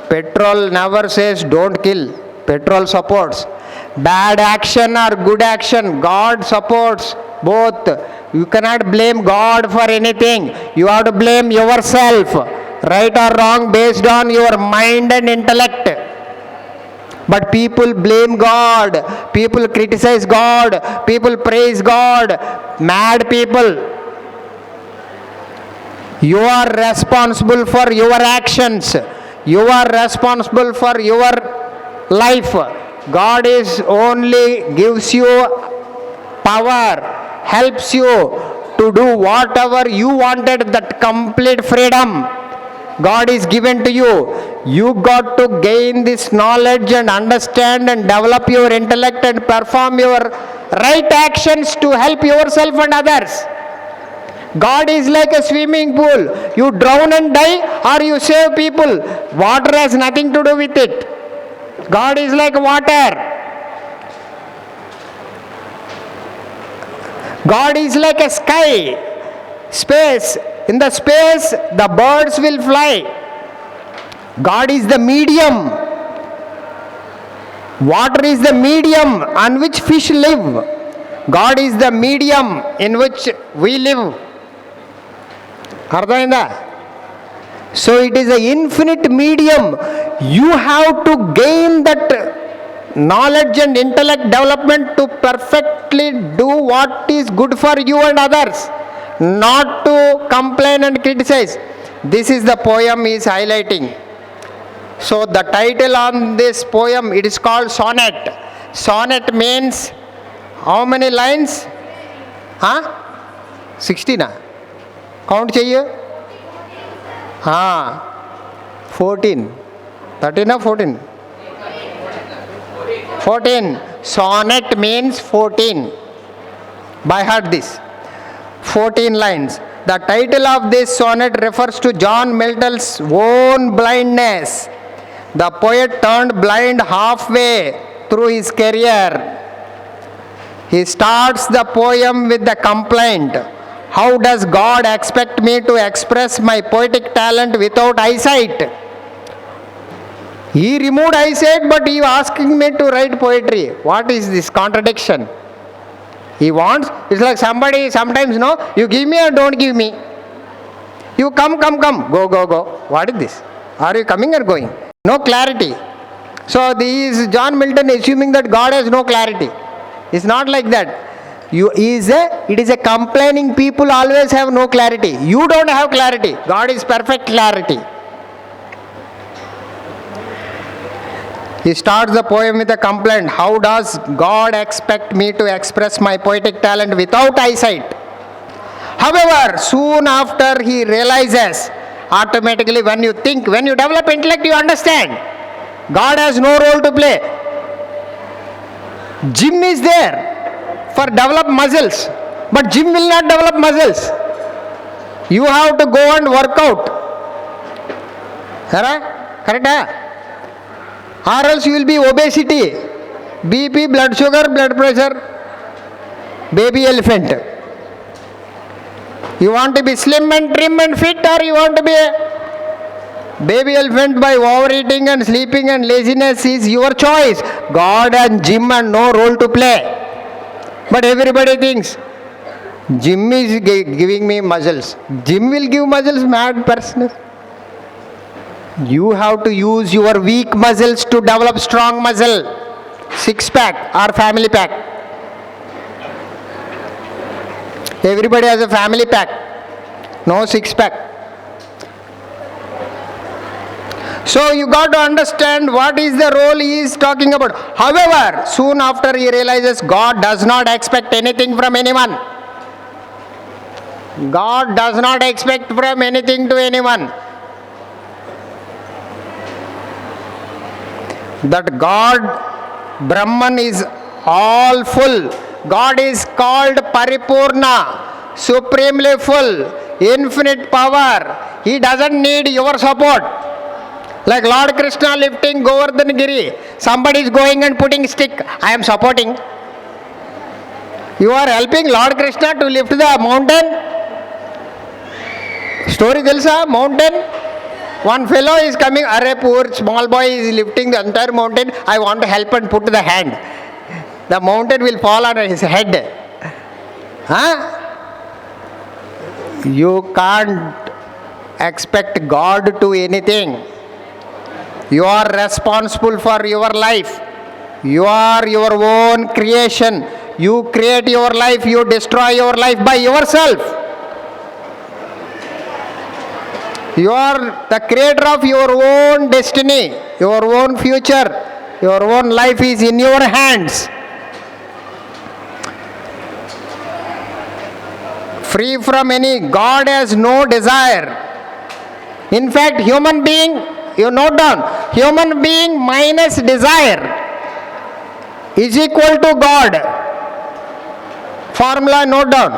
Petrol never says don't kill. Petrol supports. Bad action or good action, God supports both. You cannot blame God for anything. You have to blame yourself, right or wrong, based on your mind and intellect. But people blame God, people criticize God, people praise God, mad people. You are responsible for your actions. You are responsible for your life. God is only gives you power, helps you to do whatever you wanted, that complete freedom God is given to you. You got to gain this knowledge and understand and develop your intellect and perform your right actions to help yourself and others. God is like a swimming pool. You drown and die or you save people. Water has nothing to do with it. God is like water. God is like a sky, space. In the space, the birds will fly. God is the medium. Water is the medium on which fish live. God is the medium in which we live. Ardhainda? So it is an infinite medium. You have to gain that knowledge and intellect development to perfectly do what is good for you and others, not to complain and criticize. This is the poem he is highlighting. So the title on this poem, it is called sonnet. Sonnet means how many lines? 16. Count chahiye? 14. 13 or 14? 14. Sonnet means 14. By heart this. 14 lines. The title of this sonnet refers to John Milton's own blindness. The poet turned blind halfway through his career. He starts the poem with the complaint, how does God expect me to express my poetic talent without eyesight? He removed eyesight, but he was asking me to write poetry. What is this contradiction? He wants, it's like somebody sometimes, no, you give me or don't give me. You come, go. What is this? Are you coming or going? No clarity. So this is John Milton assuming that God has no clarity. It's not like that. It is a complaining people always have no clarity. You don't have clarity. God is perfect clarity. He starts the poem with a complaint. How does God expect me to express my poetic talent without eyesight? However, soon after he realizes, automatically when you think, when you develop intellect, you understand. God has no role to play. Gym is there for develop muscles, but gym will not develop muscles. You have to go and work out. Correct? Or else you will be obesity, BP, blood sugar, blood pressure, baby elephant. You want to be slim and trim and fit, or you want to be a baby elephant by overeating and sleeping and laziness is your choice. God and gym have no role to play. But everybody thinks, gym is giving me muscles. Gym will give muscles, mad person. You have to use your weak muscles to develop strong muscle. Six pack or family pack. Everybody has a family pack. no six pack. So you got to understand what is the role he is talking about. However, soon after he realizes God does not expect anything from anyone. God does not expect from anything to anyone. That God, Brahman, is all full. God is called Paripurna, supremely full, infinite power. He doesn't need your support. Like Lord Krishna lifting Govardhan Giri. Somebody is going and putting stick. I am supporting. You are helping Lord Krishna to lift the mountain. Story telsa, mountain. One fellow is coming, array poor small boy is lifting the entire mountain. I want to help and put the hand. The mountain will fall on his head. Huh? You can't expect God to anything. You are responsible for your life. You are your own creation. You create your life, you destroy your life by yourself. You are the creator of your own destiny, your own future, your own life is in your hands. Free from any, God has no desire. In fact, human being, you note down, human being minus desire is equal to God. Formula note down.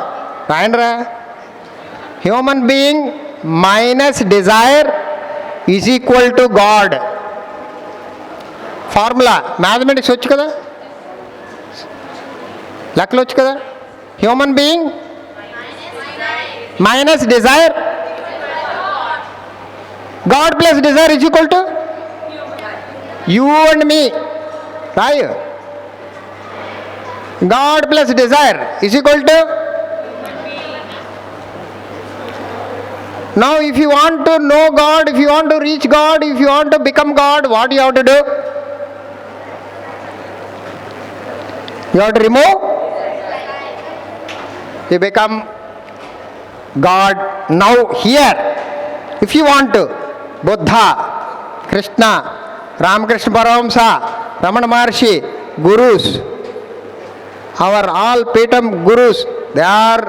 Human being minus desire is equal to God. Formula. Mathematics వచ్చు కదా, లెక్కలు వచ్చు కదా. Human being minus desire, God plus desire is equal to you and me. Right? God plus desire is equal to. Now if you want to know God, if you want to reach God, if you want to become God, what you have to do? You have to remove. You become God now here. If you want to. Buddha, Krishna, Ramakrishna Paramahamsa, Ramana Maharshi, Gurus, our all Petam Gurus, they are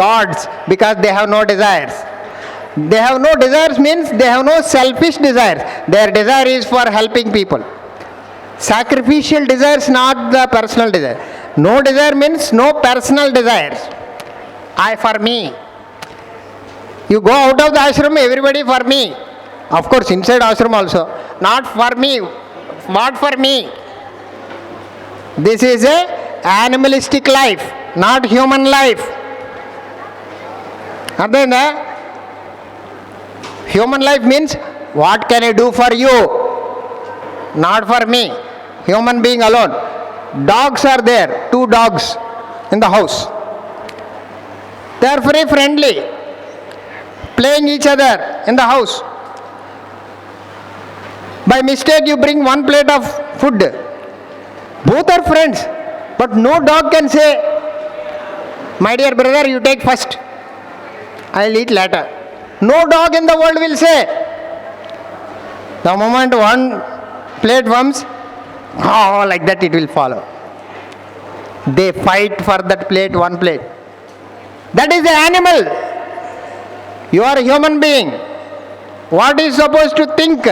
gods because they have no desires. They have no desires means they have no selfish desires. Their desire is for helping people. Sacrificial desires, not the personal desire. No desire means no personal desires. I for me. You go out of the ashram, everybody for me. Of course, inside ashram also. Not for me. What for me? This is a animalistic life, not human life. Understand? Human life means what can I do for you? Not for me. Human being alone. Dogs are there. 2 dogs in the house. They are very friendly, playing each other in the house. By mistake you bring 1 plate of food. Both are friends, but no dog can say, my dear brother, you take first, I'll eat later. No dog in the world will say. The moment 1 plate comes, oh, like that it will follow. They fight for that plate, 1 plate. That is the animal. You are a human being. What is supposed to think?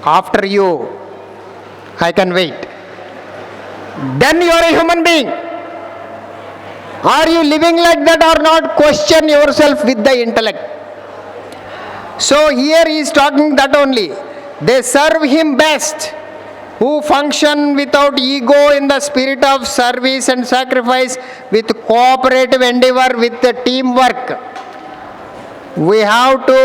After you, I can wait. Then you are a human being. Are you living like that or not? Question yourself with the intellect. So here he is talking that only. They serve him best who function without ego in the spirit of service and sacrifice, with cooperative endeavor, with the teamwork. We have to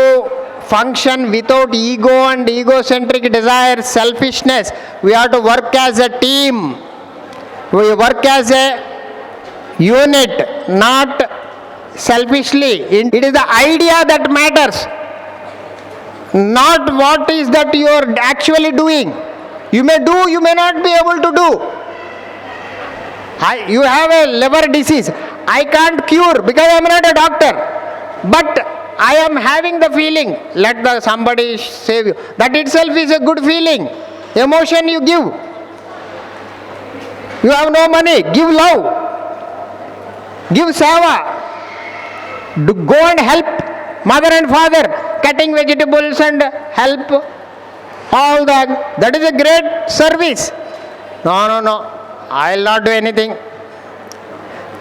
function without ego and egocentric desire, selfishness. We have to work as a team. We work as a unit, not selfishly. It is the idea that matters, not what is that you are actually doing. You may do, you may not be able to do. You have a liver disease. I can't cure because I am not a doctor. But I am having the feeling, let the somebody save you. That itself is a good feeling. Emotion you give. You have no money, give love. Give seva. Go and help mother and father, cutting vegetables and help all that. That is a great service. No, I will not do anything.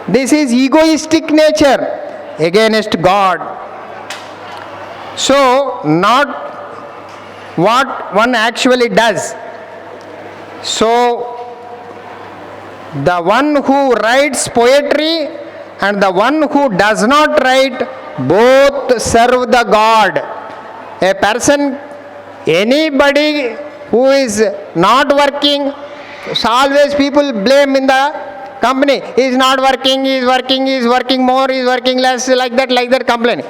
This is egoistic nature against God. So, not what one actually does. So, the one who writes poetry and the one who does not write, both serve the God. A person, anybody who is not working, so always people blame in the company. He is not working, he is working more, he is working less, like that complaining.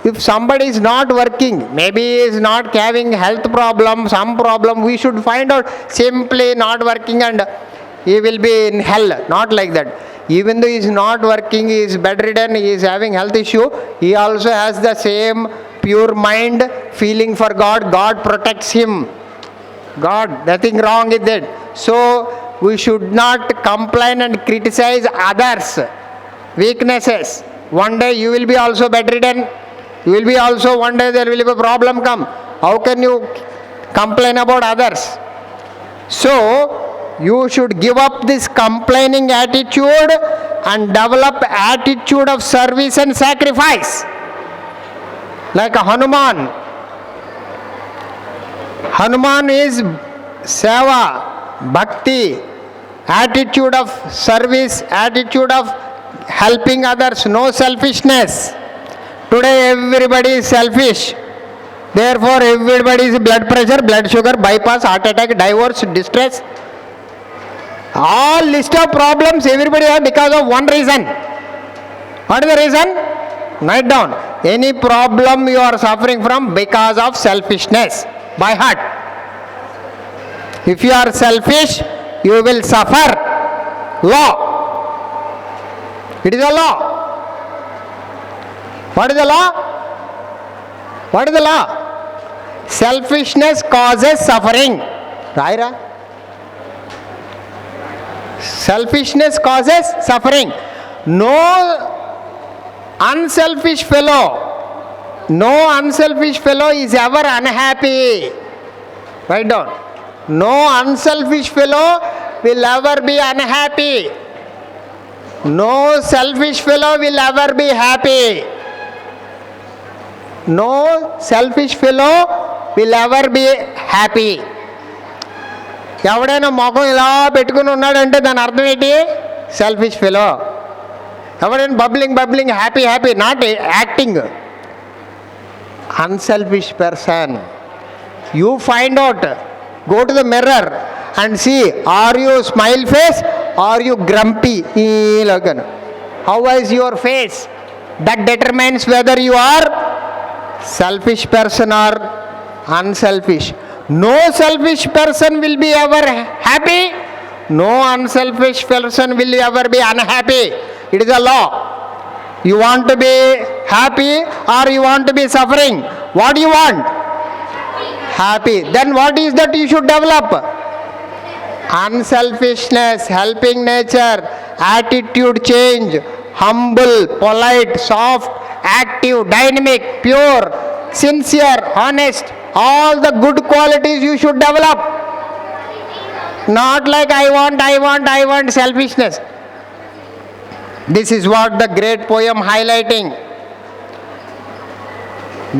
If somebody is not working, maybe he is not having health problem, some problem, we should find out. Simply not working and he will be in hell. Not like that. Even though he is not working, he is bedridden, he is having health issue, he also has the same pure mind, feeling for God. God protects him. God, nothing wrong with it. So, we should not complain and criticize others' weaknesses. One day you will be also bedridden. You will be also, one day there will be a problem come. How can you complain about others? So, you should give up this complaining attitude and develop attitude of service and sacrifice. Like a Hanuman. Hanuman is seva, bhakti, attitude of service, attitude of helping others, no selfishness. Today everybody is selfish. Therefore everybody is blood pressure, blood sugar, bypass, heart attack, divorce, distress. All list of problems everybody has because of one reason. What is the reason? Write down. Any problem you are suffering from because of selfishness. By heart. If you are selfish, you will suffer. Law. It is a law. What is the law? What is the law? Selfishness causes suffering. Raira? Selfishness causes suffering. No unselfish fellow is ever unhappy. Write down. No unselfish fellow will ever be unhappy. No selfish fellow will ever be happy. No selfish fellow will ever be happy. ఎవడైనా మొఖం ఇలా పెట్టుకుని ఉన్నాడంటే దాని అర్థం ఏంటి? Selfish fellow. ఎవడైనా bubbling happy not acting. Unselfish person. You find out. Go to the mirror and see, are you smile face or are you grumpy? How is your face? That determines whether you are selfish person or unselfish. No selfish person will be ever happy. No unselfish person will ever be unhappy. It is a law. You want to be happy or you want to be suffering? What do you want? Happy. Then what is that you should develop? Unselfishness, helping nature, attitude change, humble, polite, soft, active, dynamic, pure, sincere, honest. All the good qualities you should develop. Not like I want selfishness. This is what the great poem highlighting.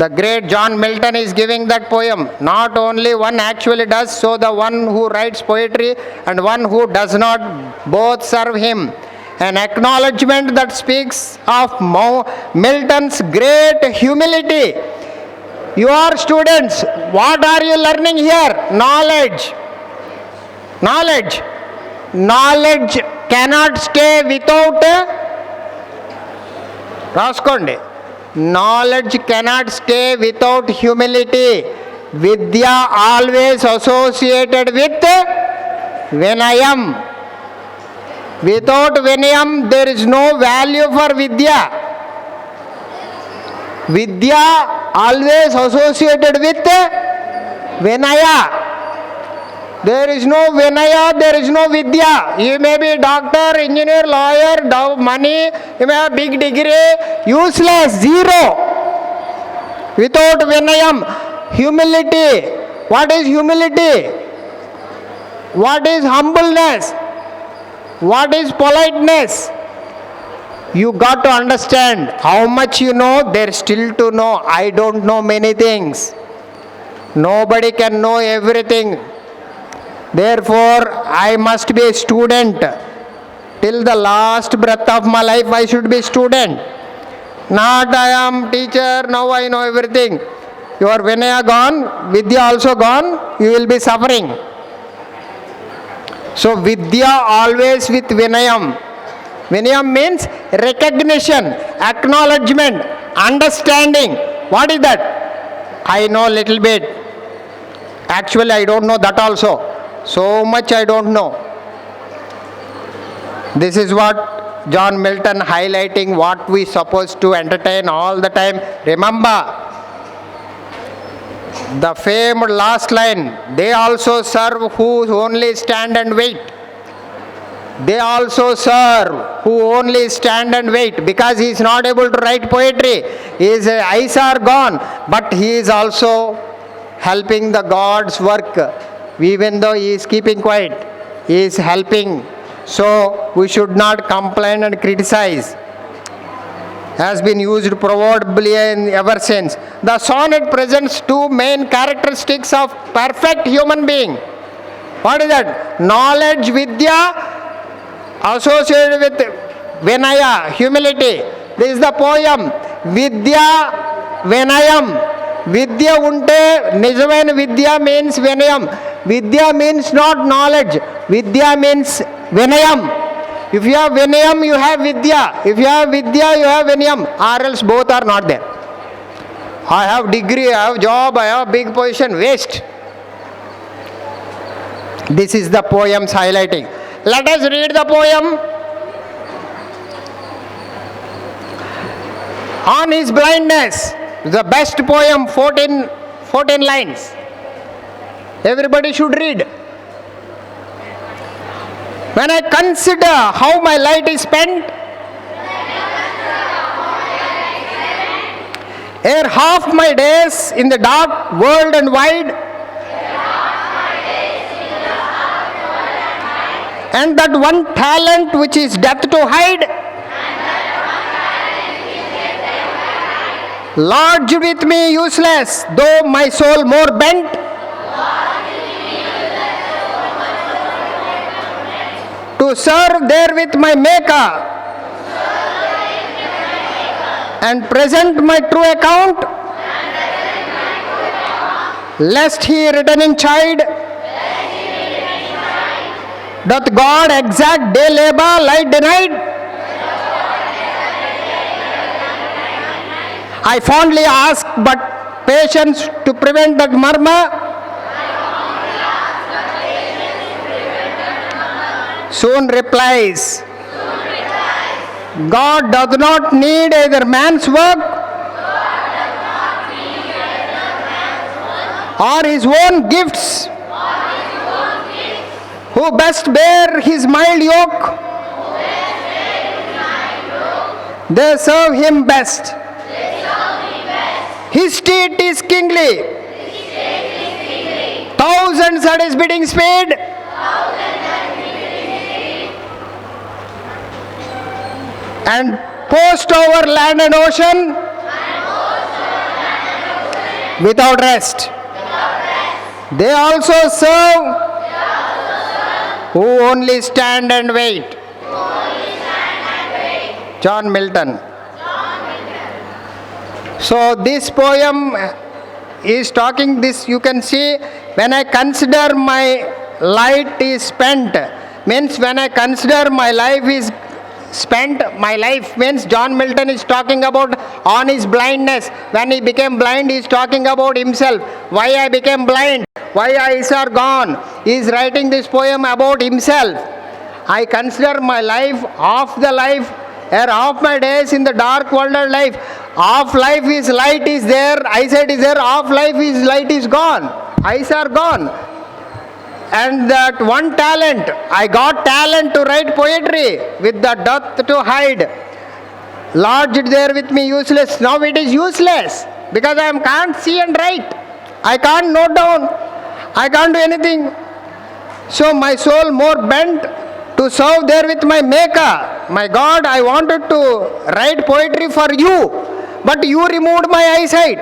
The great John Milton is giving that poem. Not only one actually does, so the one who writes poetry and one who does not, both serve him. An acknowledgement that speaks of Milton's great humility. You are students. What are you learning here? Knowledge. Knowledge cannot stay without. Raskondi. Knowledge cannot stay without humility. Vidya always associated with Vinayam. Without Vinayam, there is no value for Vidya. Vidya always associated with Vinaya. There is no Vinaya, there is no Vidya. You may be doctor, engineer, lawyer, money, you may have big degree, useless, zero. Without Vinayam, humility. What is humility? What is humbleness? What is politeness? You got to understand how much you know, there is still to know. I don't know many things. Nobody can know everything. Therefore, I must be a student. Till the last breath of my life, I should be a student. Not I am teacher, now I know everything. Your Vinaya gone, Vidya also gone, you will be suffering. So, Vidya always with Vinayam. Vinayam means recognition, acknowledgement, understanding. What is that? I know little bit. Actually, I don't know that also. So much I don't know. This is what John Milton highlighting what we supposed to entertain all the time. Remember the famed last line, they also serve who only stand and wait. They also serve who only stand and wait, because he is not able to write poetry. His eyes are gone, but he is also helping the God's work. Even though he is keeping quiet, he is helping. So we should not complain and criticize. Has been used proverbially ever since. The sonnet presents two main characteristics of perfect human being. What is that? Knowledge, Vidya, associated with Vinaya, humility. This is the poem. Vidya, Vinayam. Vidya unte, nijamaina Vidya means Vinayam. Vidya means not knowledge. Vidya means Vinayam. If you have Vinayam, you have Vidya. If you have Vidya, you have Vinayam. Or else both are not there. I have degree, I have job, I have big position. Waste. This is the poem's highlighting. Let us read the poem. On his blindness. The best poem, 14 lines. Everybody should read. When I consider how my light is spent, ere half my days in the dark world and wide, and that one talent which is death to hide, lodged with me useless, though my soul more bent, to serve there with my Maker, and present my true account, lest he returning chide, doth God exact day labor light denied? I fondly ask but patience to prevent that murmur. Soon replies, God does not need either man's work or his own gifts, who best bear his mild yoke, they serve him best. His state is kingly, thousands at his bidding speed, and post over land and ocean without rest. They also serve who only stand and wait. John Milton. So this poem is talking this, you can see, when I consider my light is spent, means when I consider my life is spent, my life means John Milton is talking about on his blindness. When he became blind, he is talking about himself. Why I became blind, why eyes are gone. He is writing this poem about himself. I consider my life, half the life, half my days in the dark world of life. Off life is light is there, eyesight is there, off life is light is gone. Eyes are gone. And that one talent, I got talent to write poetry with the death to hide. Lodged there with me useless. Now it is useless because I can't see and write. I can't note down. I can't do anything. So my soul more bent to serve there with my maker. My God, I wanted to write poetry for you, but you removed my eyesight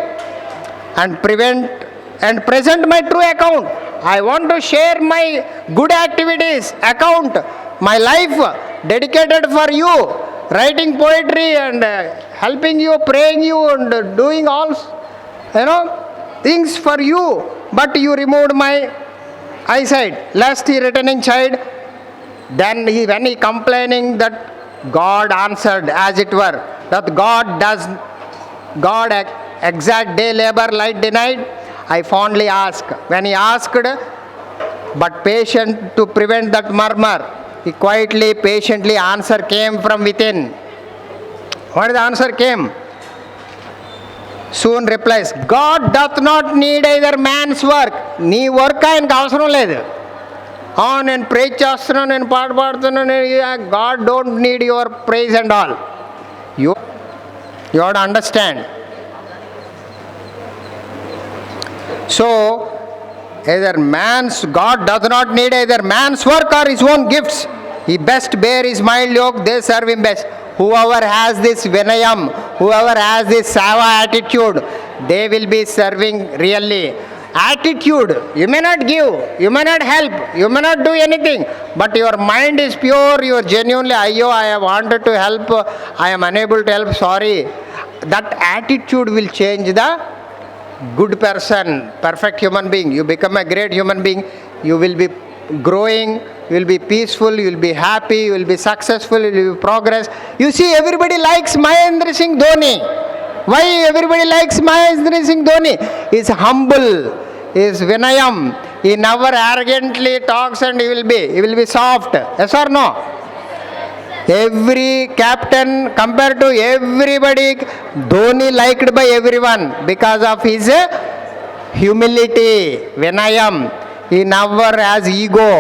and present my true account. I want to share my good activities, account, my life dedicated for you, writing poetry and helping you, praying you and doing all, things for you, but you removed my eyesight. Lest he returning child, then when he complaining that God answered as it were, that God exact day labor light denied. I fondly ask, when he asked, but patient to prevent that murmur, he quietly, patiently answer came from within. What is the answer came? Soon replies, God doth not need either man's work. నీ work ఆయనకు అవసరం లేదు. నేను praise చేస్తున్నాను, నేను పాట పాడుతున్నాను, God don't need your praise and all. You have to understand. So, God does not need either man's work or his own gifts. He best bear his mild yoke, they serve him best. Whoever has this Vinayam, whoever has this Sava attitude, they will be serving really. Attitude, you may not give, you may not help, you may not do anything, but your mind is pure, you are genuinely, I have wanted to help, I am unable to help, sorry. That attitude will change the good person, perfect human being. You become a great human being, you will be growing, you will be peaceful, you will be happy, you will be successful, you will be progress. You see, everybody likes Mahendra Singh Dhoni. Why everybody likes Mahendra Singh Dhoni? He is humble, he is Vinayam, he never arrogantly talks and he will be soft. Yes or no? Every captain compared to everybody, Dhoni liked by everyone because of his humility, Vinayam. He never has ego,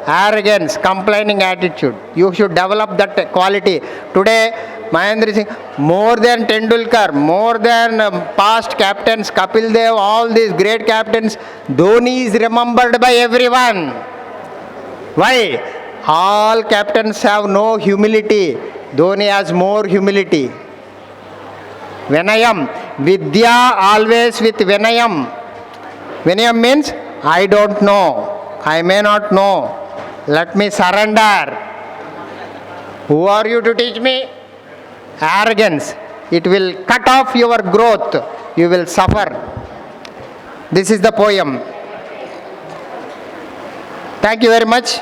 arrogance, complaining attitude. You should develop that quality. Today, Mahendra Singh, more than Tendulkar, more than past captains, Kapil Dev, all these great captains, Dhoni is remembered by everyone. Why? All captains have no humility. Dhoni has more humility. Vinayam. Vidya always with Vinayam. Vinayam means, I don't know. I may not know. Let me surrender. Who are you to teach me? Arrogance. It will cut off your growth. You will suffer. This is the poem. Thank you very much.